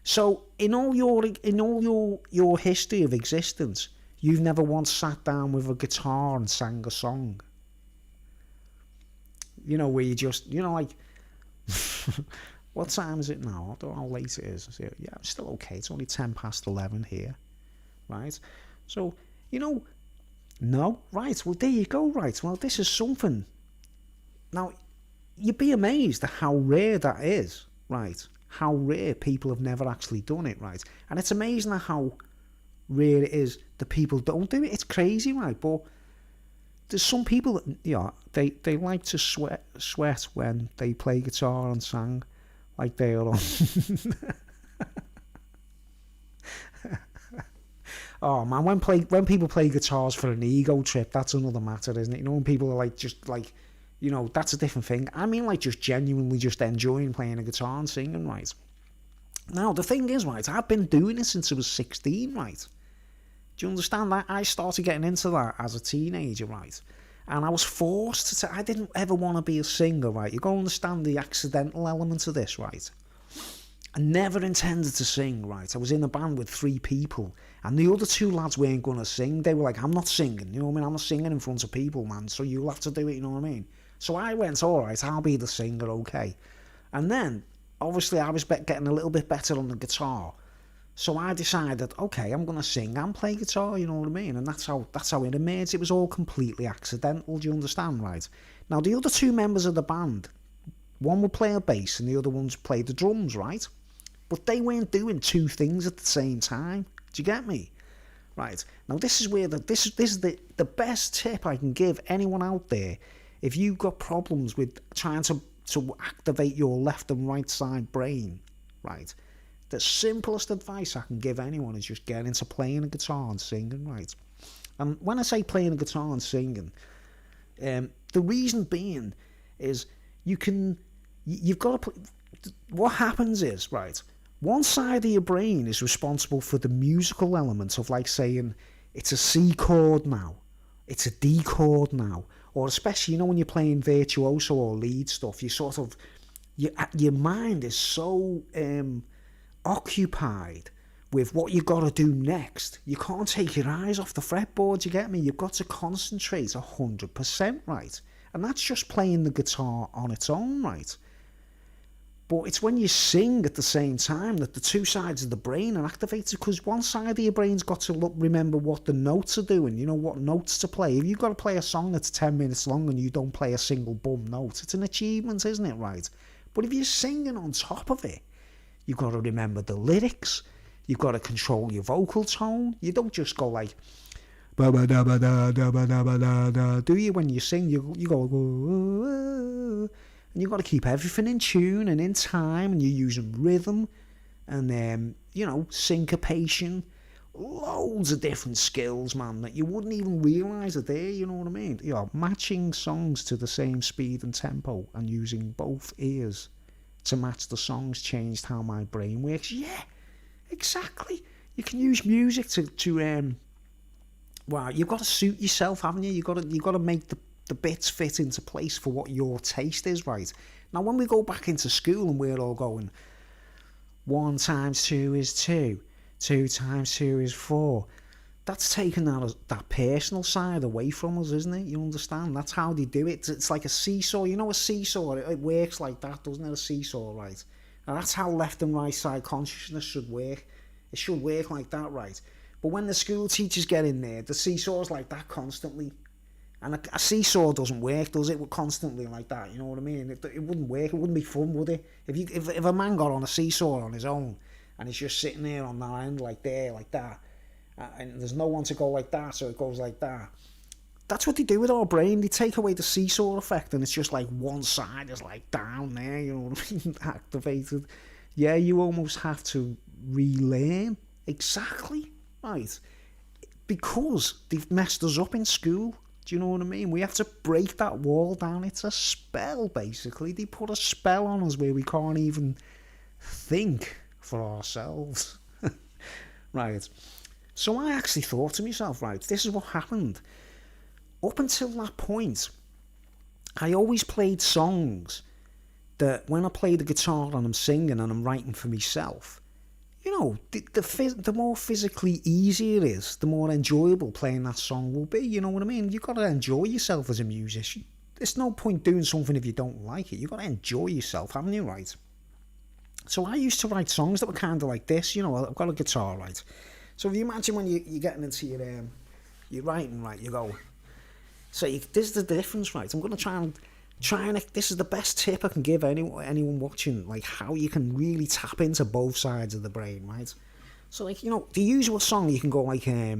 so in all your history of existence, you've never once sat down with a guitar and sang a song. You know, where you just, you know, like, what time is it now? I don't know how late it is. Yeah, I'm still okay. It's only 11:10 here, right? So, you know, no, right, well, there you go, right, well, this is something. Now, you'd be amazed at how rare that is, right? How rare people have never actually done it, right? And it's amazing at how rare it is that people don't do it. It's crazy, right? But there's some people that, yeah, they like to sweat when they play guitar and sang like they are on. Oh man, when people play guitars for an ego trip, that's another matter, isn't it? You know, when people are like, just like, you know, that's a different thing. I mean, like, just genuinely just enjoying playing a guitar and singing, right? Now, the thing is, right, I've been doing it since I was 16, right? Do you understand that? I started getting into that as a teenager, right? And I was forced to, I didn't ever want to be a singer, right? You got to understand the accidental element of this, right? I never intended to sing, right? I was in a band with 3 people, and the other 2 lads weren't going to sing. They were like, I'm not singing, you know what I mean? I'm not singing in front of people, man, so you'll have to do it, you know what I mean? So I went, all right, I'll be the singer, okay. And then, obviously, I was getting a little bit better on the guitar. So I decided, okay, I'm going to sing and play guitar, you know what I mean? And that's how it emerged. It was all completely accidental, do you understand, right? Now, the other 2 members of the band, one would play a bass and the other one's play the drums, right? But they weren't doing 2 things at the same time. Do you get me? Right. Now, this is where this is the best tip I can give anyone out there. If you've got problems with trying to activate your left and right side brain, right? The simplest advice I can give anyone is just get into playing a guitar and singing, right? And when I say playing a guitar and singing, the reason being is you've got to. What happens is, right, one side of your brain is responsible for the musical element of, like, saying it's a C chord now, it's a D chord now, or especially, you know, when you're playing virtuoso or lead stuff, you sort of, your mind is so occupied with what you got to do next. You can't take your eyes off the fretboard, you get me? You've got to concentrate 100%, right? And that's just playing the guitar on its own, right? But it's when you sing at the same time that the 2 sides of the brain are activated, because one side of your brain's got to remember what the notes are doing, you know, what notes to play. If you've got to play a song that's 10 minutes long and you don't play a single bum note, it's an achievement, isn't it, right? But if you're singing on top of it, you've got to remember the lyrics, you've got to control your vocal tone. You don't just go like, ba ba da ba da da ba da ba da da, do you? When you sing, you go, and you've got to keep everything in tune and in time, and you're using rhythm and, you know, syncopation, loads of different skills, man, that you wouldn't even realise are there, you know what I mean? You know, matching songs to the same speed and tempo and using both ears to match the songs changed how my brain works. Yeah, exactly. You can use music to well, you've got to suit yourself, haven't you? You've got to make the bits fit into place for what your taste is, right? Now, when we go back into school and we're all going, 1 times 2 is 2, 2 times 2 is 4, that's taking that personal side away from us, isn't it? You understand? That's how they do it. It's like a seesaw. You know, a seesaw, it works like that, doesn't it? A seesaw, right? And that's how left and right side consciousness should work. It should work like that, right? But when the school teachers get in there, the seesaw's like that constantly. And a seesaw doesn't work, does it? Constantly like that, you know what I mean? It wouldn't work, it wouldn't be fun, would it? If a man got on a seesaw on his own, and he's just sitting there on that end like that, and there's no one to go like that, so it goes like that. That's what they do with our brain. They take away the seesaw effect, and it's just like one side is like down there, you know what I mean, activated. Yeah, you almost have to relearn. Exactly, right? Because they've messed us up in school. Do you know what I mean? We have to break that wall down. It's a spell, basically. They put a spell on us where we can't even think for ourselves. Right. So I actually thought to myself, right, this is what happened. Up until that point, I always played songs that when I play the guitar and I'm singing and I'm writing for myself, you know, the more physically easy it is, the more enjoyable playing that song will be, you know what I mean? You've got to enjoy yourself as a musician. There's no point doing something if you don't like it. You've got to enjoy yourself, haven't you, right? So I used to write songs that were kind of like this, you know, I've got a guitar, right? So if you imagine when you're getting into your writing, right, you go, so this is the difference, right? I'm going to try and this is the best tip I can give anyone watching, like how you can really tap into both sides of the brain, right? So like, you know, the usual song, you can go like, I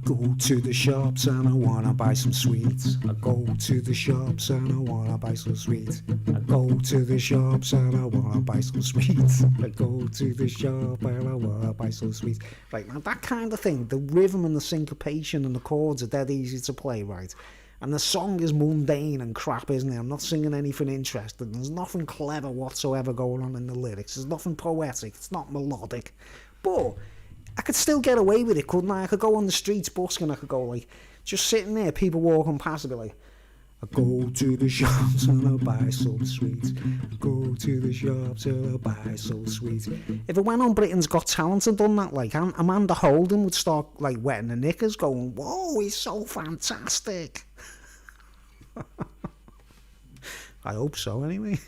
go to the shops and I wanna buy some sweets. I go to the shops and I wanna buy some sweets. I go to the shops and I wanna buy some sweets. I go to the shop and I wanna buy some sweets. Right, now that kind of thing, the rhythm and the syncopation and the chords are dead easy to play, right? And the song is mundane and crap, isn't it? I'm not singing anything interesting. There's nothing clever whatsoever going on in the lyrics. There's nothing poetic. It's not melodic. But I could still get away with it, couldn't I? I could go on the streets busking. I could go like, just sitting there, people walking past, I'd be like, I go to the shops and I buy some sweets. I go to the shops and I buy some sweets. If it went on Britain's Got Talent and done that, like Amanda Holden would start like wetting her knickers, going, "Whoa, he's so fantastic." I hope so, anyway.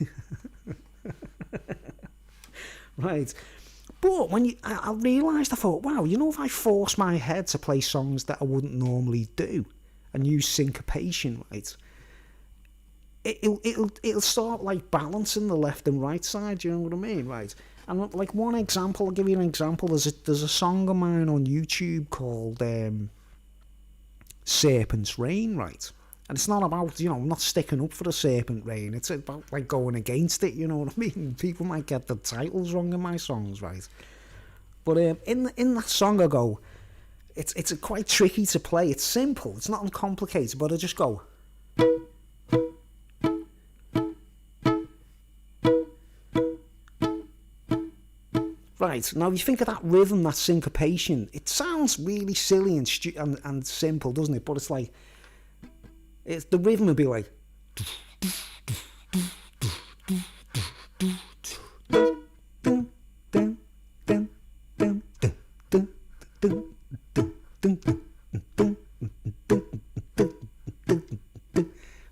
Right. But when I realised, I thought, wow, you know, if I force my head to play songs that I wouldn't normally do and use syncopation, right, it'll start like balancing the left and right side. You know what I mean, right? And like one example, I'll give you an example. There's a song of mine on YouTube called Serpent's Reign, right? And it's not about, you know, not sticking up for the serpent reign. It's about like going against it, you know what I mean? People might get the titles wrong in my songs, right? But in that song I go, it's quite tricky to play. It's simple, it's not uncomplicated, but I just go. Right, now you think of that rhythm, that syncopation, it sounds really silly and simple, doesn't it? But it's like, the rhythm would be like,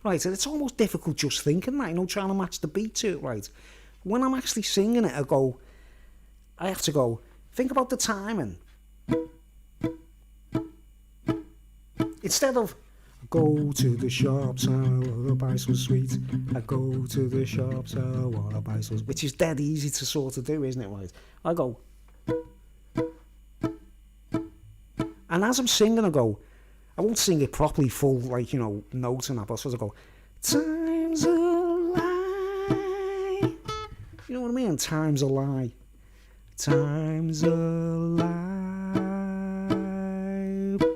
right, and it's almost difficult just thinking that, you know, trying to match the beat to it, right? When I'm actually singing it, I have to go, think about the timing. Instead of, go to the shops, I wanna buy some sweets. I go to the shops, I wanna buy some sweets. Which is dead easy to sort of do, isn't it, right? I go. And as I'm singing, I go, I won't sing it properly full, like, you know, notes and that, but I sort of go, time's a lie. You know what I mean? Time's a lie. Time's a lie,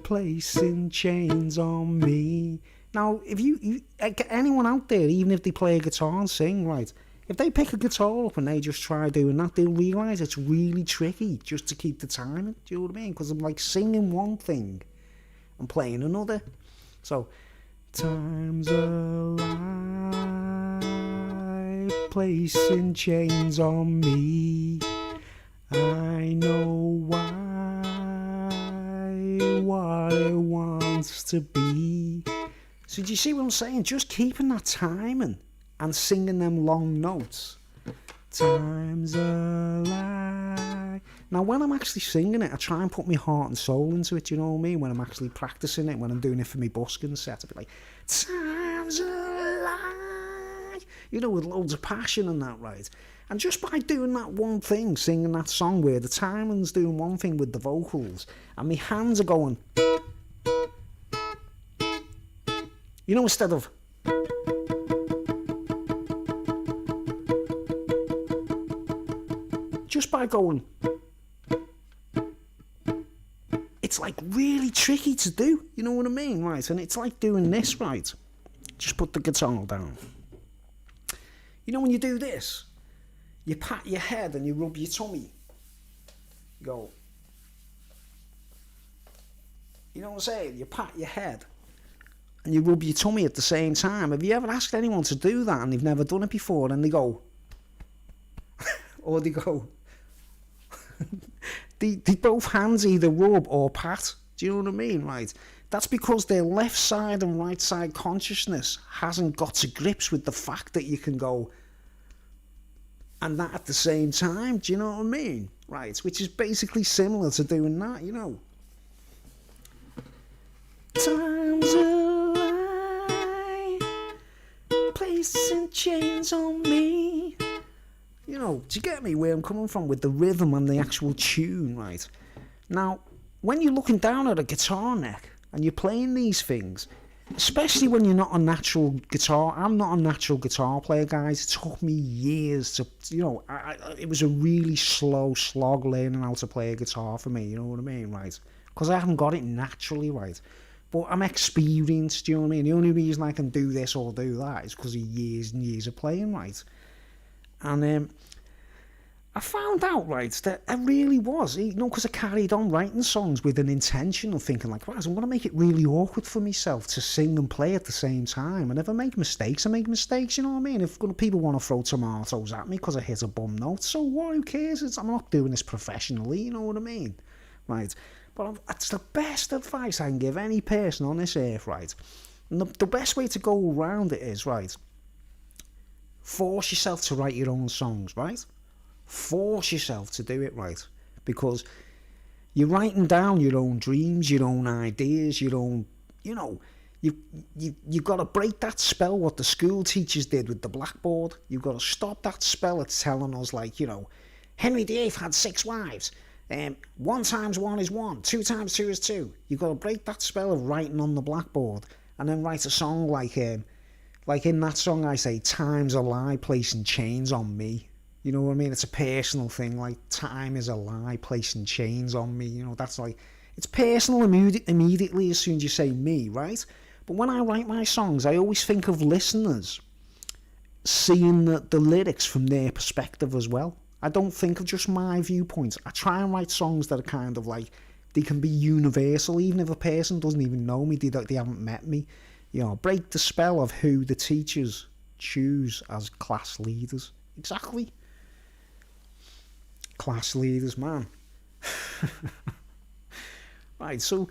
placing chains on me. Now, if you anyone out there, even if they play a guitar and sing, right, if they pick a guitar up and they just try doing that, they'll realise it's really tricky just to keep the timing. Do you know what I mean? Because I'm like singing one thing and playing another. So, time's a lie, placing chains on me. I know what it wants to be. So do you see what I'm saying? Just keeping that timing and singing them long notes. Time's a lie. Now, when I'm actually singing it, I try and put my heart and soul into it, you know what I mean? When I'm actually practicing it, when I'm doing it for my busking set, I'll be like, time's a lie. You know, with loads of passion and that, right? And just by doing that one thing, singing that song where the timing's doing one thing with the vocals, and my hands are going, you know, instead of, just by going, it's like really tricky to do, you know what I mean, right? And it's like doing this, right? Just put the guitar down. You know when you do this, you pat your head and you rub your tummy. You go, you know what I'm saying? You pat your head and you rub your tummy at the same time. Have you ever asked anyone to do that and they've never done it before and they go, or they go, they both hands either rub or pat. Do you know what I mean, right? That's because their left side and right side consciousness hasn't got to grips with the fact that you can go and that at the same time. Do you know what I mean? Right, which is basically similar to doing that, you know. Time's a lie, placing chains on me. You know, do you get me where I'm coming from with the rhythm and the actual tune, right? Now, when you're looking down at a guitar neck and you're playing these things, especially when you're not a natural guitar, I'm not a natural guitar player, guys. It took me years to, you know, it was a really slow slog learning how to play a guitar for me, you know what I mean, right? Because I haven't got it naturally, right? But I'm experienced, you know what I mean? The only reason I can do this or do that is because of years and years of playing, right? And I found out, right, that I really was, you know, because I carried on writing songs with an intention of thinking, like, right, I'm going to make it really awkward for myself to sing and play at the same time. And if I make mistakes, I make mistakes, you know what I mean? If people want to throw tomatoes at me because I hit a bum note, so what, who cares? I'm not doing this professionally, you know what I mean? Right? But it's the best advice I can give any person on this earth, right? And the best way to go around it is, right, force yourself to write your own songs, right? Force yourself to do it, right? Because you're writing down your own dreams, your own ideas, your own, you know, you've got to break that spell what the school teachers did with the blackboard. You've got to stop that spell it's telling us, like, you know, Henry VIII had 6 wives. 1 times 1 is 1, 2 times 2 is 2. You've got to break that spell of writing on the blackboard and then write a song like in that song I say, time's a lie, placing chains on me. You know what I mean? It's a personal thing, like, time is a lie, placing chains on me. You know, that's like, it's personal immediately as soon as you say me, right? But when I write my songs, I always think of listeners seeing the lyrics from their perspective as well. I don't think of just my viewpoints. I try and write songs that are kind of like, they can be universal, even if a person doesn't even know me, they haven't met me. You know, break the spell of who the teachers choose as class leaders. Exactly. Class leaders, man. Right, so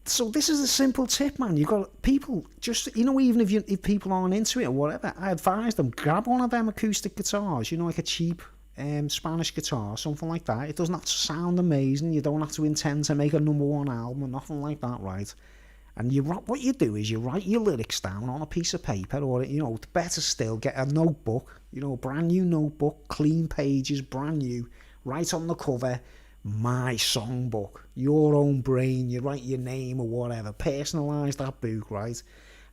this is a simple tip, man. You got people just, you know, even if people aren't into it or whatever, I advise them, grab one of them acoustic guitars, you know, like a cheap Spanish guitar, something like that. It doesn't have to sound amazing. You don't have to intend to make a #1 album or nothing like that, right? And what you do is you write your lyrics down on a piece of paper, or, you know, better still, get a notebook, you know, brand new notebook, clean pages, brand new, write on the cover, my songbook, your own brain, you write your name or whatever, personalise that book, right?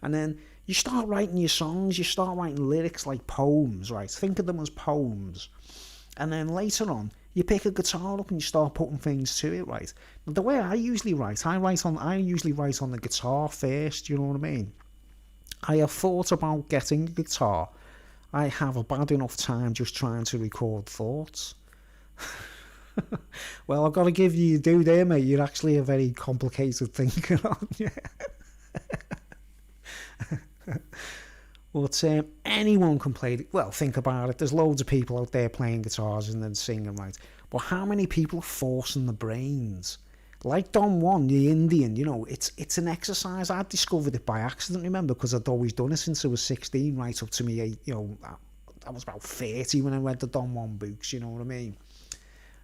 And then you start writing your songs, you start writing lyrics like poems, right? Think of them as poems. And then later on, you pick a guitar up and you start putting things to it, right? But the way I usually write, I usually write on the guitar first, you know what I mean? I have thought about getting a guitar. I have a bad enough time just trying to record thoughts. Well, I've got to give you do there, mate. You're actually a very complicated thinker, aren't you? But anyone can play it. Well, think about it. There's loads of people out there playing guitars and then singing, right? But how many people are forcing the brains? Like Don Juan, the Indian, you know, it's an exercise. I discovered it by accident, remember, because I'd always done it since I was 16, right up to me, you know, I was about 30 when I read the Don Juan books, you know what I mean?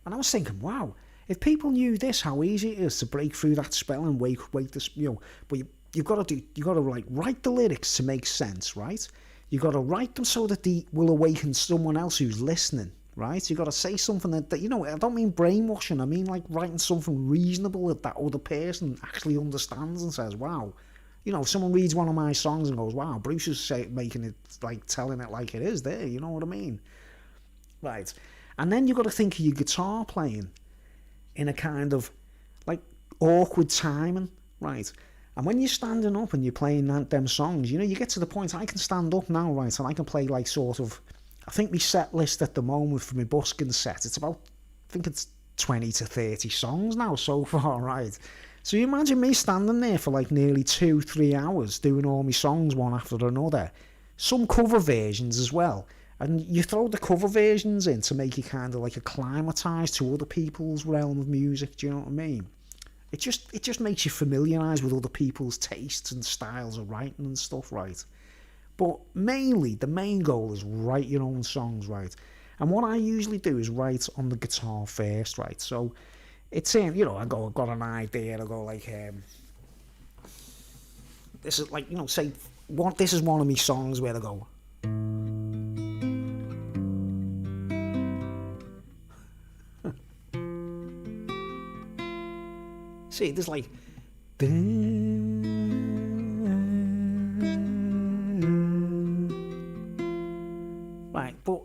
And I was thinking, wow, if people knew this, how easy it is to break through that spell and wake this, you know, but you've got to like write the lyrics to make sense, right? You got to write them so that they will awaken someone else who's listening, right? You got to say something that, you know, I don't mean brainwashing. I mean like writing something reasonable that other person actually understands and says, wow. You know, if someone reads one of my songs and goes, wow, Bruce is making it, like, telling it like it is there, you know what I mean? Right. And then you got to think of your guitar playing in a kind of, like, awkward timing, right? And when you're standing up and you're playing them songs, you know, you get to the point, I can stand up now, right, and I can play, like, sort of, I think my set list at the moment for my busking set, it's about, I think it's 20 to 30 songs now so far, right? So you imagine me standing there for like nearly 2-3 hours doing all my songs one after another. Some cover versions as well. And you throw the cover versions in to make you kind of like acclimatise to other people's realm of music, do you know what I mean? It just makes you familiarise with other people's tastes and styles of writing and stuff, right? But mainly, the main goal is write your own songs, right? And what I usually do is write on the guitar first, right? So it's you know, I've got an idea, I go like, this is like, you know, say, this is one of my songs where I go, see, there's like, right, but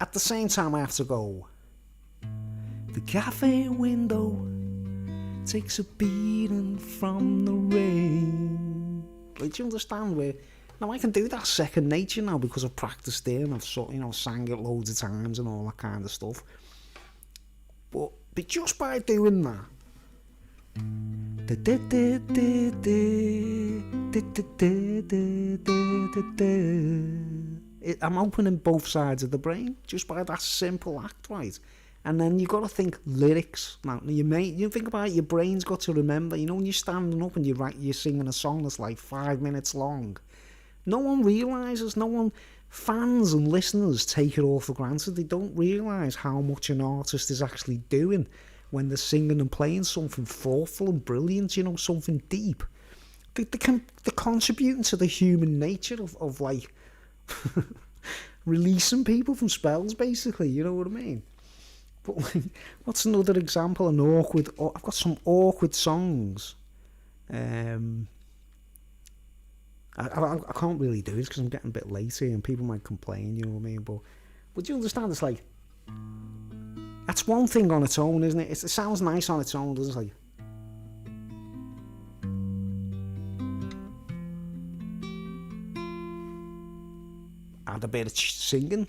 at the same time I have to go, the cafe window takes a beating from the rain. Like, do you understand where? Now I can do that second nature now because I've practiced it and I've you know, sang it loads of times and all that kind of stuff. But just by doing that, I'm opening both sides of the brain just by that simple act, right? And then you got to think lyrics. Now you think about it, your brain's got to remember. You know, when you're standing up and you're singing a song that's like 5 minutes long, no one realises. No one, fans and listeners take it all for granted. They don't realise how much an artist is actually doing when they're singing and playing something thoughtful and brilliant. You know, something deep. They're contributing to the human nature of like releasing people from spells, basically. You know what I mean? But like, what's another example? I've got some awkward songs. I can't really do this because I'm getting a bit late here and people might complain, you know what I mean? But would you understand? It's like, that's one thing on its own, isn't it? It sounds nice on its own, doesn't it? Like, add a bit of singing.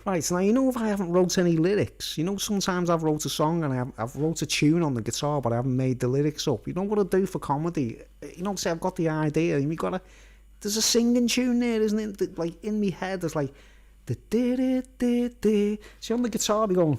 Right, so now you know if I haven't wrote any lyrics, you know sometimes I've wrote a song and I've wrote a tune on the guitar but I haven't made the lyrics up. You know what I do for comedy? You know, say I've got the idea and there's a singing tune there, isn't it? That, like, in my head there's like, see on the guitar I'll be going,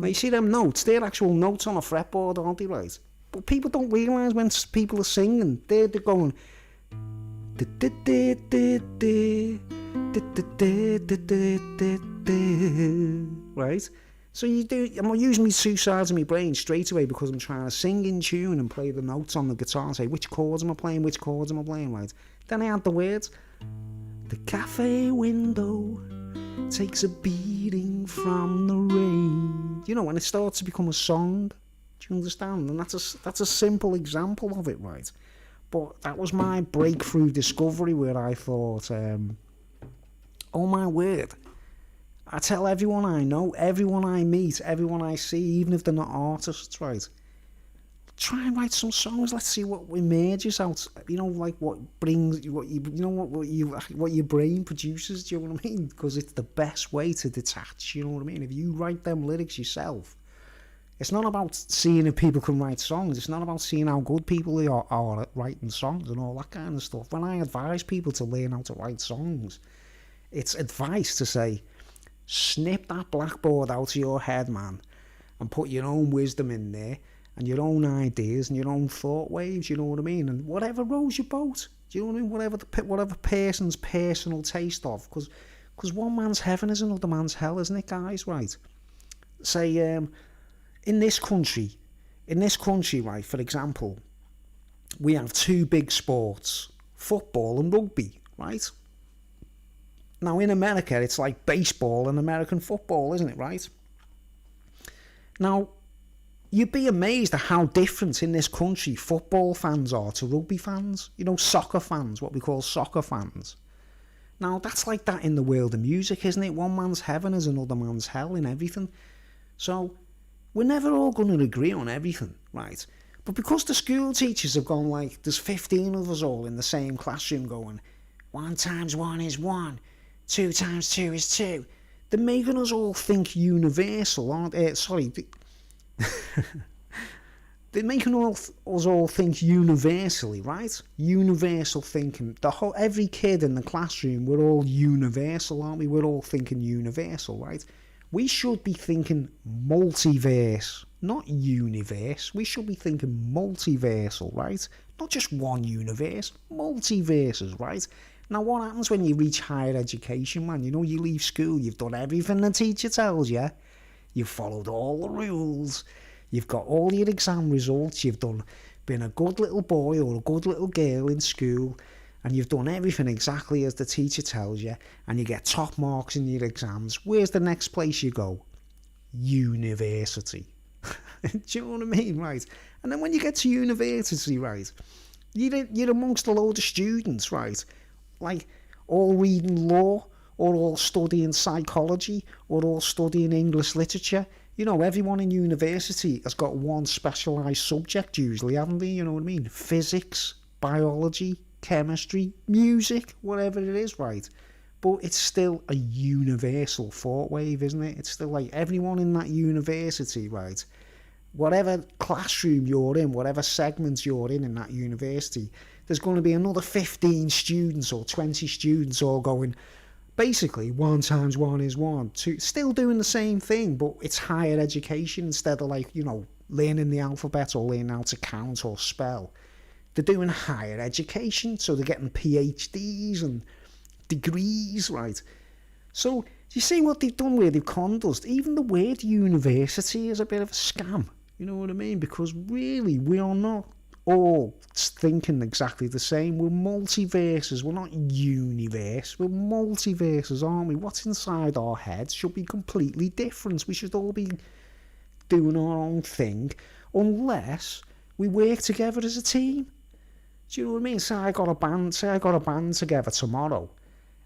you see them notes, they're actual notes on a fretboard, aren't they, right? But people don't realise when people are singing, they're going, right? So I'm using my two sides of my brain straight away because I'm trying to sing in tune and play the notes on the guitar and say, which chords am I playing, right? Then I add the words, the cafe window takes a beating from the rain. You know, when it starts to become a song, do you understand? And that's a simple example of it, right? But that was my breakthrough discovery where I thought, oh my word, I tell everyone I know, everyone I meet, everyone I see, even if they're not artists, right? Try and write some songs. Let's see what emerges out. You know, like what your brain produces. Do you know what I mean? Because it's the best way to detach. You know what I mean? If you write them lyrics yourself, It's not about seeing if people can write songs. It's not about seeing how good people are at writing songs and all that kind of stuff. When I advise people to learn how to write songs, it's advice to say, snip that blackboard out of your head, man, and put your own wisdom in there and your own ideas and your own thought waves, you know what I mean? And whatever rows your boat, do you know what I mean? Whatever person's personal taste of, because one man's heaven is another man's hell, isn't it, guys? Right? Say, in this country, right, for example, we have two big sports, football and rugby, right? Now, in America, it's like baseball and American football, isn't it, right? Now, you'd be amazed at how different in this country football fans are to rugby fans. You know, soccer fans, what we call soccer fans. Now, that's like that in the world of music, isn't it? One man's heaven is another man's hell in everything. So, we're never all going to agree on everything, right? But because the school teachers have gone like, there's 15 of us all in the same classroom going, 1 times 1 is 1, 2 times 2 is 2. They're making us all think universal, aren't they? They're making us all think universally, right? Universal thinking. Every kid in the classroom, we're all universal, aren't we? We're all thinking universal, right? We should be thinking multiverse, not universe. We should be thinking multiversal, right? Not just one universe, multiverses, right? Now, what happens when you reach higher education, man? You know, you leave school, you've done everything the teacher tells you. You've followed all the rules. You've got all your exam results. You've been a good little boy or a good little girl in school. And you've done everything exactly as the teacher tells you. And you get top marks in your exams. Where's the next place you go? University. Do you know what I mean, right? And then when you get to university, right, you're amongst a load of students, right? Like, all reading law, or all studying psychology, or all studying English literature. You know, everyone in university has got one specialised subject usually, haven't they? You know what I mean? Physics, biology, chemistry, music, whatever it is, right? But it's still a universal thought wave, isn't it? It's still like everyone in that university, right? Whatever classroom you're in, whatever segments you're in that university, there's going to be another 15 students or 20 students all going, basically, 1 times 1 is 1. Still doing the same thing, but it's higher education instead of, like, you know, learning the alphabet or learning how to count or spell. They're doing higher education, so they're getting PhDs and degrees, right? So, do you see what they've done where they've conned us? Even the word university is a bit of a scam, you know what I mean? Because really, we are not all thinking exactly the same. We're multiverses. We're not universe. We're multiverses, aren't we? What's inside our heads should be completely different. We should all be doing our own thing unless we work together as a team. Do you know what I mean? Say I got a band together tomorrow.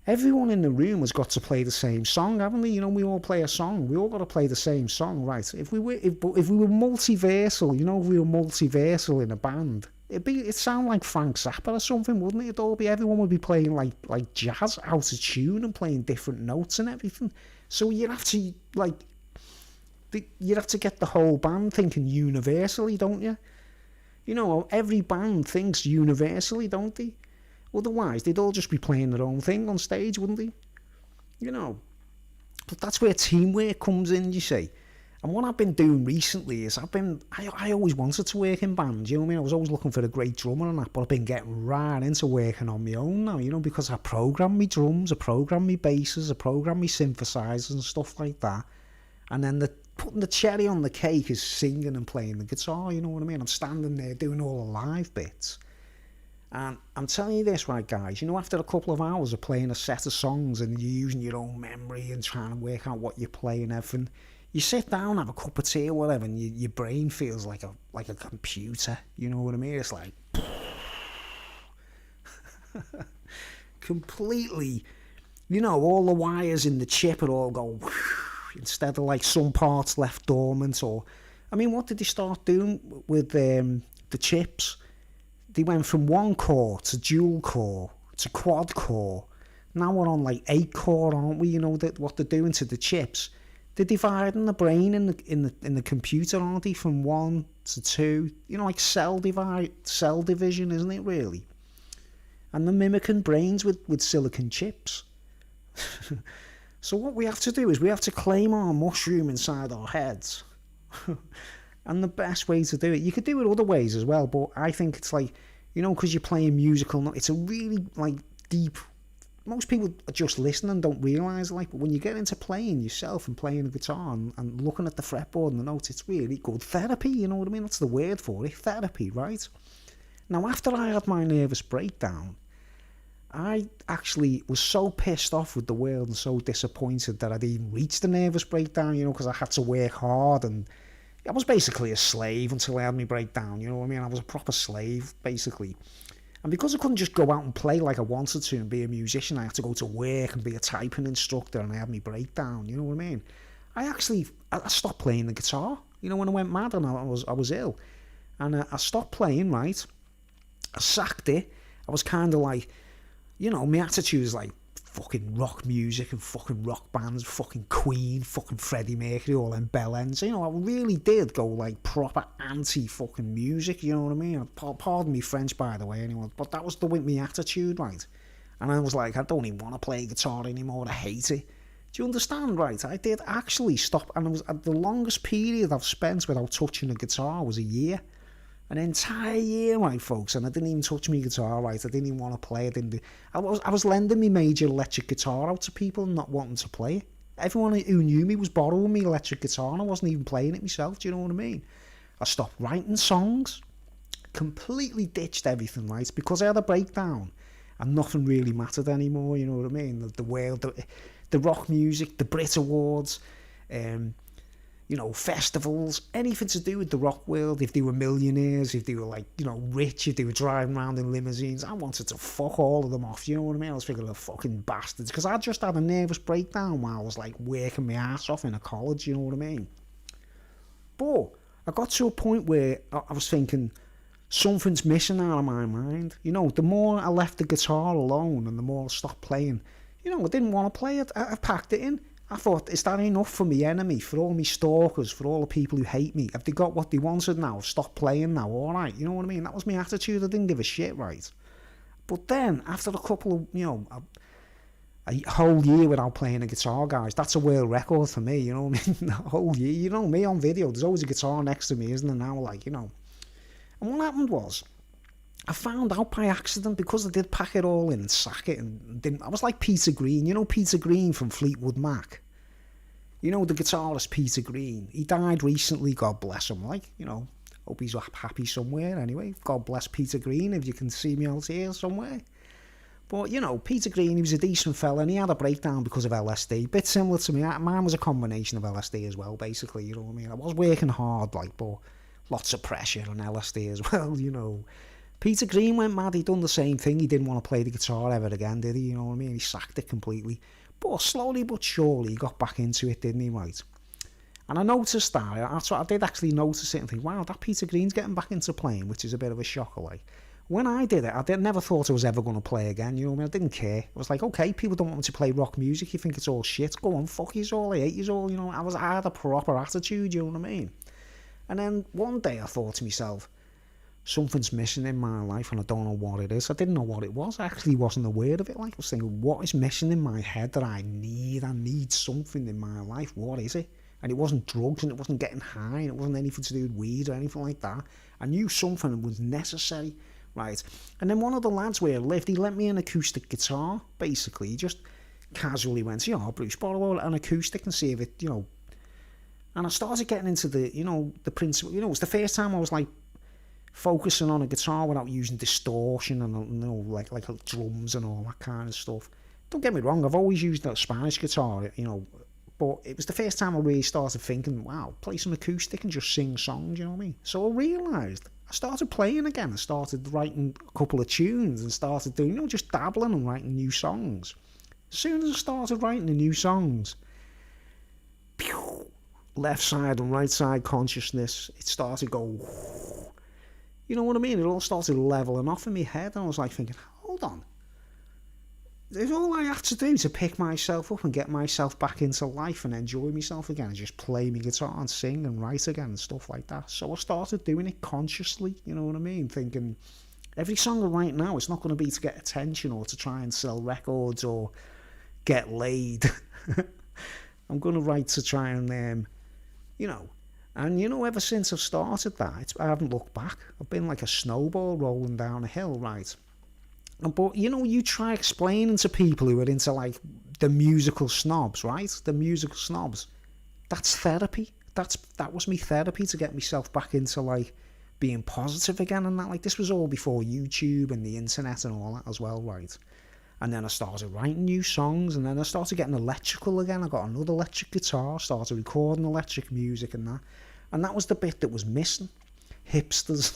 Everyone in the room has got to play the same song, haven't they? You know, we all play a song. We all got to play the same song, right? If we were multiversal, you know, if we were multiversal in a band, it'd sound like Frank Zappa or something, wouldn't it? Everyone would be playing like jazz out of tune and playing different notes and everything. So you'd have to get the whole band thinking universally, don't you? You know, every band thinks universally, don't they? Otherwise, they'd all just be playing their own thing on stage, wouldn't they? You know. But that's where teamwork comes in, you see. And what I've been doing recently is I always wanted to work in bands, you know what I mean? I was always looking for a great drummer and that, but I've been getting right into working on my own now, you know, because I program me drums, I program me basses, I program me synthesizers and stuff like that. And then putting the cherry on the cake is singing and playing the guitar, you know what I mean? I'm standing there doing all the live bits. And I'm telling you this, right, guys, you know, after a couple of hours of playing a set of songs and you're using your own memory and trying to work out what you play and everything, you sit down, have a cup of tea or whatever, and your brain feels like a computer, you know what I mean? It's like completely, you know, all the wires in the chip would all go instead of like some parts left dormant. Or, I mean, what did they start doing with the chips? They went from 1 core to dual core to quad core. Now we're on like 8 core, aren't we? You know what they're doing to the chips. They're dividing the brain in the computer, aren't they, from 1 to 2? You know, like cell division, isn't it, really? And they're mimicking brains with silicon chips. So what we have to do is we have to claim our mushroom inside our heads. And the best way to do it, you could do it other ways as well, but I think it's like, you know, because you're playing musical, it's a really, like, deep... Most people are just listening and don't realise, like, but when you get into playing yourself and playing the guitar and looking at the fretboard and the notes, it's really good therapy, you know what I mean? That's the word for it, therapy, right? Now, after I had my nervous breakdown, I actually was so pissed off with the world and so disappointed that I'd even reached the nervous breakdown, you know, because I had to work hard and I was basically a slave until I had my breakdown, you know what I mean? I was a proper slave, basically. And because I couldn't just go out and play like I wanted to and be a musician, I had to go to work and be a typing instructor, and I had my breakdown, you know what I mean? I stopped playing the guitar, you know, when I went mad and I was ill. And I stopped playing, right? I sacked it. I was kind of like, you know, my attitude is like, fucking rock music and fucking rock bands, fucking Queen, fucking Freddie Mercury, all them bell ends. You know, I really did go like proper anti-fucking music, you know what I mean? Pardon me French, by the way, anyone, but that was my attitude, right? And I was like, I don't even want to play guitar anymore, I hate it. Do you understand, right? I did actually stop, and it was the longest period I've spent without touching a guitar was a year. An entire year, right, folks, and I didn't even touch my guitar, right? I didn't even want to play it. I was lending my major electric guitar out to people and not wanting to play it. Everyone who knew me was borrowing me electric guitar and I wasn't even playing it myself, do you know what I mean? I stopped writing songs, completely ditched everything, right? Because I had a breakdown and nothing really mattered anymore, you know what I mean? The world, the rock music, the Brit Awards, you know, festivals, anything to do with the rock world. If they were millionaires, if they were like, you know, rich, if they were driving around in limousines, I wanted to fuck all of them off, you know what I mean? I was thinking of fucking bastards, because I just had a nervous breakdown while I was like working my ass off in a college, you know what I mean? But I got to a point where I was thinking, something's missing out of my mind. You know, the more I left the guitar alone and the more I stopped playing, you know, I didn't want to play it. I packed it in. I thought, is that enough for me enemy, for all me stalkers, for all the people who hate me? Have they got what they wanted now? Stop playing now, alright, you know what I mean? That was my attitude, I didn't give a shit, right? But then, after a couple of, you know, a whole year without playing a guitar, guys, that's a world record for me, you know what I mean? A whole year, you know, me on video, there's always a guitar next to me, isn't there now, like, you know? And what happened was, I found out by accident, because I did pack it all in and sack it, and didn't. I was like Peter Green, you know Peter Green from Fleetwood Mac? You know, the guitarist Peter Green. He died recently, God bless him, like, you know, hope he's happy somewhere anyway. God bless Peter Green, if you can see me out here somewhere. But, you know, Peter Green, he was a decent fella, and he had a breakdown because of LSD. Bit similar to me. Mine was a combination of LSD as well, basically, you know what I mean? I was working hard, like, but lots of pressure on LSD as well, you know. Peter Green went mad, he done the same thing, he didn't want to play the guitar ever again, did he, you know what I mean? He sacked it completely. But slowly but surely he got back into it, didn't he, right? And I noticed that, I did actually notice it and think, wow, that Peter Green's getting back into playing, which is a bit of a shocker, like. When I did it, I never thought I was ever going to play again, you know what I mean? I didn't care. I was like, okay, people don't want me to play rock music, you think it's all shit, go on, fuck yous all, I hate yous all, you know? I had a proper attitude, you know what I mean? And then one day I thought to myself, something's missing in my life and I don't know what it is. I didn't know what it was. I actually wasn't aware of it. Like, I was thinking, what is missing in my head that I need? I need something in my life. What is it? And it wasn't drugs and it wasn't getting high and it wasn't anything to do with weed or anything like that. I knew something was necessary, right? And then one of the lads where I lived, he lent me an acoustic guitar, basically. He just casually went, you know, Bruce, borrow an acoustic and see if it, you know. And I started getting into the, you know, the principle. You know, it was the first time I was like, focusing on a guitar without using distortion and, you know, like drums and all that kind of stuff. Don't get me wrong, I've always used a Spanish guitar, you know, but it was the first time I really started thinking, wow, play some acoustic and just sing songs, you know what I mean? So I realised, I started playing again, I started writing a couple of tunes and started doing, you know, just dabbling and writing new songs. As soon as I started writing the new songs, pew, left side and right side consciousness, it started going, you know what I mean? It all started leveling off in my head, and I was like thinking, hold on. It's all I had to do to pick myself up and get myself back into life and enjoy myself again and just play my guitar and sing and write again and stuff like that. So I started doing it consciously, you know what I mean? Thinking, every song I write now, it's not going to be to get attention or to try and sell records or get laid. I'm going to write to try and, you know, and you know, ever since I've started that, I haven't looked back. I've been like a snowball rolling down a hill, right? But, you know, you try explaining to people who are into, like, the musical snobs, right? The musical snobs. That's therapy. That was me therapy to get myself back into, like, being positive again and that. Like, this was all before YouTube and the internet and all that as well, right? And then I started writing new songs, and then I started getting electrical again. I got another electric guitar, started recording electric music and that. And that was the bit that was missing. Hipsters.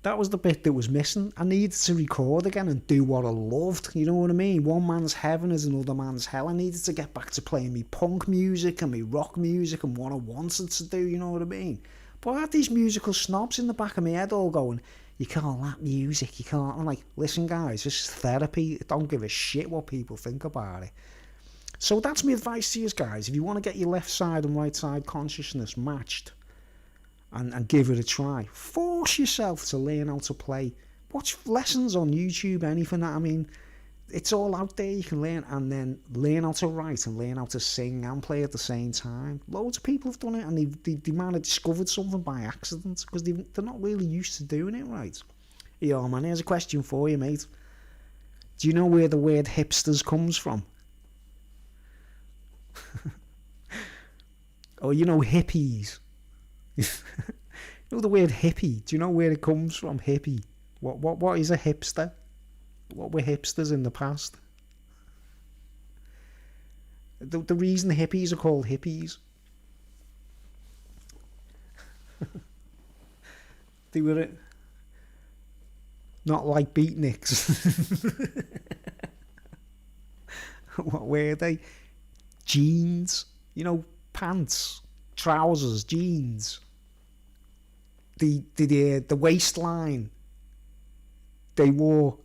That was the bit that was missing. I needed to record again and do what I loved. You know what I mean? One man's heaven is another man's hell. I needed to get back to playing me punk music and me rock music and what I wanted to do. You know what I mean? But I had these musical snobs in the back of my head all going, you call that music, you can't. I'm like, listen guys, this is therapy. Don't give a shit what people think about it. So that's my advice to you guys. If you want to get your left side and right side consciousness matched, and give it a try. Force yourself to learn how to play. Watch lessons on YouTube, anything that, I mean, it's all out there. You can learn, and then learn how to write and learn how to sing and play at the same time. Loads of people have done it, and they might have discovered something by accident because they're not really used to doing it right. Yo, man, here's a question for you, mate. Do you know where the word hipsters comes from? Or, you know, hippies. You know the word hippie? Do you know where it comes from? Hippie. What is a hipster? What were hipsters in the past? The reason hippies are called hippies. They were not like beatniks. What were they? Jeans. You know, pants, trousers, jeans. The waistline. They wore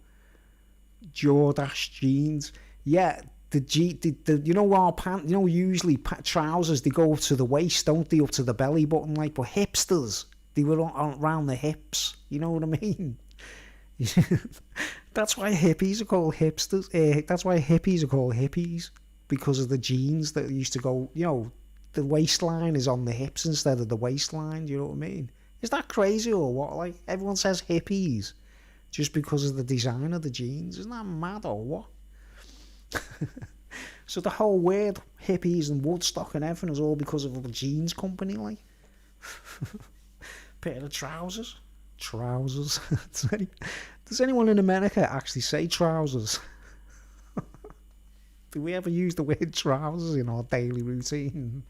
Jordache jeans. Yeah, the you know our pants. You know, usually trousers, they go up to the waist, don't they, up to the belly button, like. But hipsters, they were around the hips. You know what I mean? That's why hippies are called hipsters. That's why hippies are called hippies, because of the jeans that used to go. You know, the waistline is on the hips instead of the waistline. Do you know what I mean? Is that crazy or what? Like, everyone says hippies just because of the design of the jeans. Isn't that mad or what? So the whole word hippies and Woodstock and everything is all because of a jeans company, like. Pair of trousers. Trousers. Does anyone in America actually say trousers? Do we ever use the word trousers in our daily routine?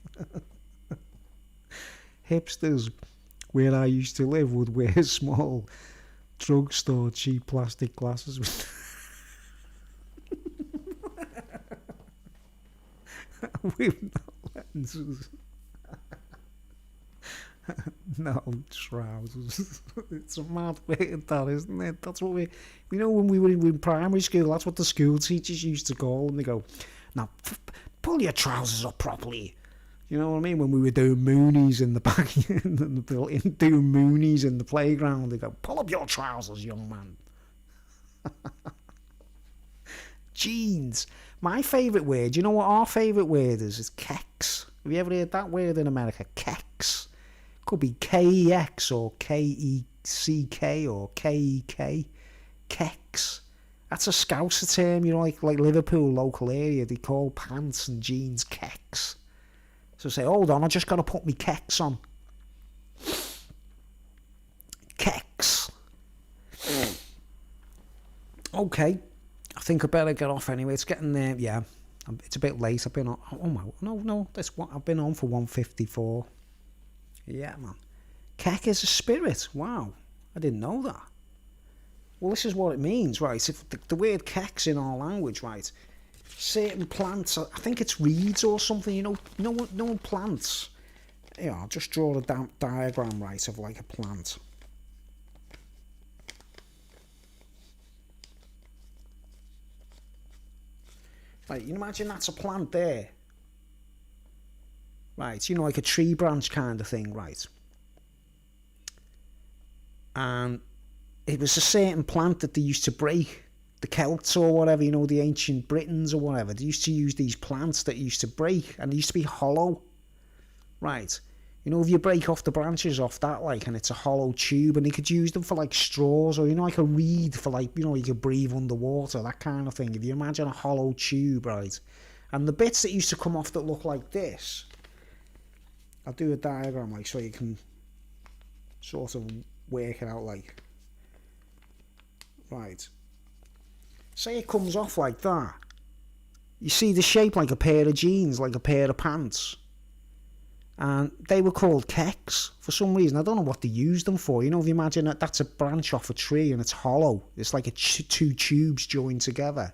Hipsters, where I used to live, would wear small drugstore cheap plastic glasses with no lenses. No trousers. It's a mad word, that, isn't it? That's what you know, when we were in primary school, that's what the school teachers used to call them. They go, now pull your trousers up properly. You know what I mean? When we were doing moonies in the back, doing moonies in the playground, they go, pull up your trousers, young man. Jeans. My favourite word, you know what our favourite word is? It's keks. Have you ever heard that word in America? Keks. Could be K-E-X or K-E-C-K or K-E-K. Keks. That's a Scouser term, you know, like Liverpool local area. They call pants and jeans keks. So say, hold on, I just got to put me keks on. Keks. Okay. I think I better get off anyway. It's getting there. Yeah. It's a bit late. I've been on. Oh my. No. That's what I've been on for 1:54. Yeah, man. Kek is a spirit. Wow. I didn't know that. Well, this is what it means, right? If the word keks in our language, right? Certain plants, I think it's reeds or something, you know, no plants. Yeah, I'll just draw a diagram, right, of like a plant. Right, you imagine that's a plant there. Right, you know, like a tree branch kind of thing, right? And it was a certain plant that they used to break. The Celts or whatever, you know, the ancient Britons or whatever, they used to use these plants that used to break, and they used to be hollow. Right. You know, if you break off the branches off that, like, and it's a hollow tube, and they could use them for, like, straws, or, you know, like a reed for, like, you know, you could breathe underwater, that kind of thing. If you imagine a hollow tube, right? And the bits that used to come off that look like this, I'll do a diagram, like, so you can sort of work it out, like. Right. Say it comes off like that. You see the shape like a pair of jeans, like a pair of pants. And they were called keks for some reason. I don't know what they used them for. You know, if you imagine that that's a branch off a tree and it's hollow. It's like two tubes joined together.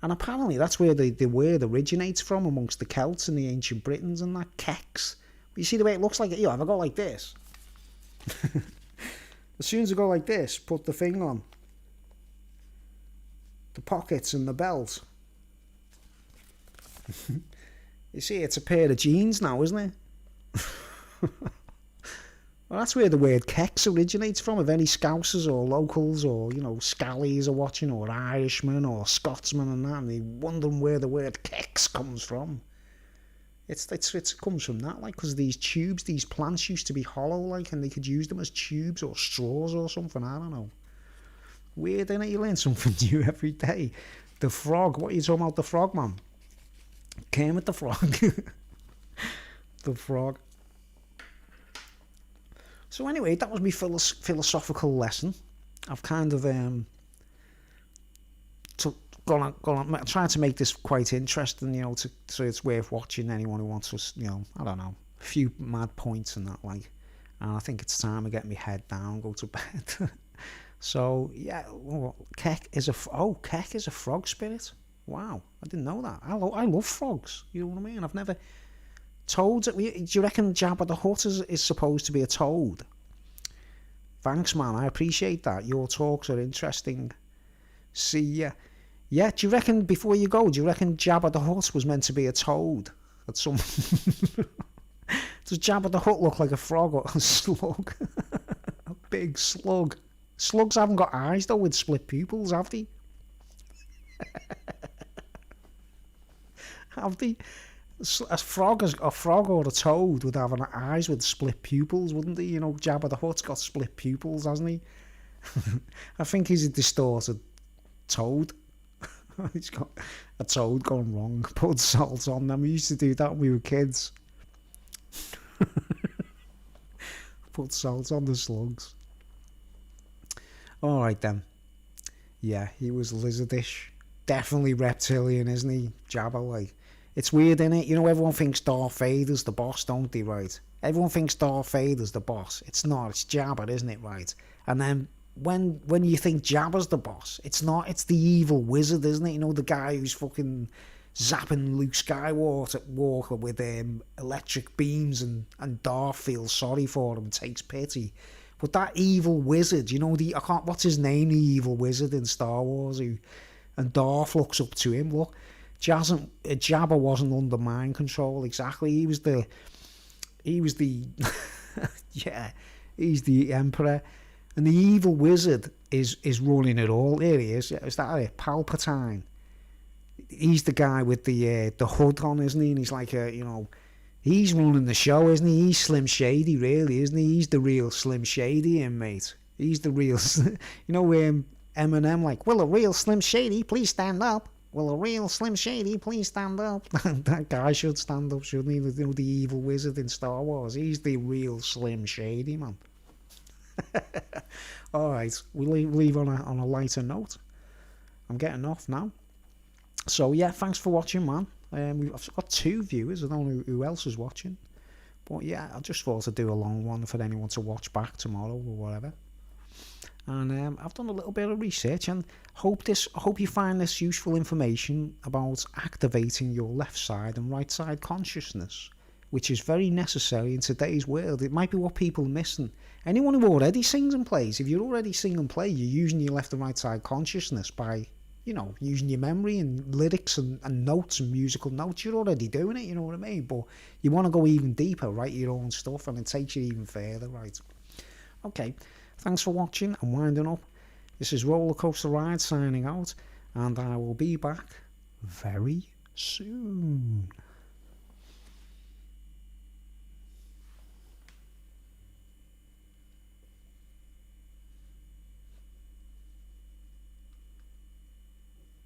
And apparently that's where the word originates from amongst the Celts and the ancient Britons and that, keks. But you see the way it looks like it? Yo, if I go like this. As soon as I go like this, put the thing on. The pockets and the belt. You see, it's a pair of jeans now, isn't it? Well, that's where the word keks originates from. If any Scousers or locals or, you know, Scallies are watching, or Irishmen or Scotsmen and that, and they're wondering where the word keks comes from. It comes from that, like, because these tubes, these plants used to be hollow, like, and they could use them as tubes or straws or something, I don't know. Weird, innit? You learn something new every day. The frog, what are you talking about, the frog, man? Kermit the Frog. The frog. So anyway, that was my philosophical lesson. I've kind of gone on, tried to make this quite interesting, you know, so it's worth watching. Anyone who wants us, you know, I don't know, a few mad points and that, like. And I think it's time to get my head down, go to bed. So yeah, Kek is a frog spirit. Wow, I didn't know that. I love frogs. You know what I mean? I've never. Toads. Do you reckon Jabba the Hutt is supposed to be a toad? Thanks, man. I appreciate that. Your talks are interesting. See ya. Yeah. Do you reckon, before you go, do you reckon Jabba the Hutt was meant to be a toad? At some. Does Jabba the Hutt look like a frog or a slug? A big slug. Slugs haven't got eyes though, with split pupils, have they? Have they? A frog or a toad would have eyes with split pupils, wouldn't they? You know, Jabba the Hutt's got split pupils, hasn't he? I think he's a distorted toad. He's got a toad gone wrong. Put salt on them. We used to do that when we were kids. Put salt on the slugs. Alright then. Yeah, he was lizardish. Definitely reptilian, isn't he? Jabba, like. It's weird, innit? You know, everyone thinks Darth Vader's the boss, don't they, right? Everyone thinks Darth Vader's the boss. It's not. It's Jabba, isn't it, right? And then when you think Jabba's the boss, it's not. It's the evil wizard, isn't it? You know, the guy who's fucking zapping Luke Skywalker with electric beams, and Darth feels sorry for him and takes pity. But that evil wizard, you know, what's his name, the evil wizard in Star Wars, and Darth looks up to him. Look, Jabba wasn't under mind control exactly. He was the yeah, he's the emperor, and the evil wizard is running it all. There he is. Is that it? Palpatine. He's the guy with the hood on, isn't he? And he's like he's running the show, isn't he? He's Slim Shady, really, isn't he? He's the real Slim Shady, mate. He's the real, you know, Eminem, like, will a real Slim Shady please stand up? Will a real Slim Shady please stand up? That guy should stand up, shouldn't he? You know, the evil wizard in Star Wars. He's the real Slim Shady, man. Alright, we'll leave on a lighter note. I'm getting off now. So yeah, thanks for watching, man. I've got 2 viewers. I don't know who else is watching. But yeah, I just thought I'd do a long one for anyone to watch back tomorrow or whatever. And I've done a little bit of research, and hope you find this useful information about activating your left side and right side consciousness, which is very necessary in today's world. It might be what people are missing. Anyone who already sings and plays, if you already sing and play, you're using your left and right side consciousness by, you know, using your memory and lyrics and notes and musical notes, you're already doing it, you know what I mean? But you want to go even deeper, write your own stuff, and it takes you even further, right? Okay, thanks for watching and winding up. This is Roller Coaster Ride signing out, and I will be back very soon.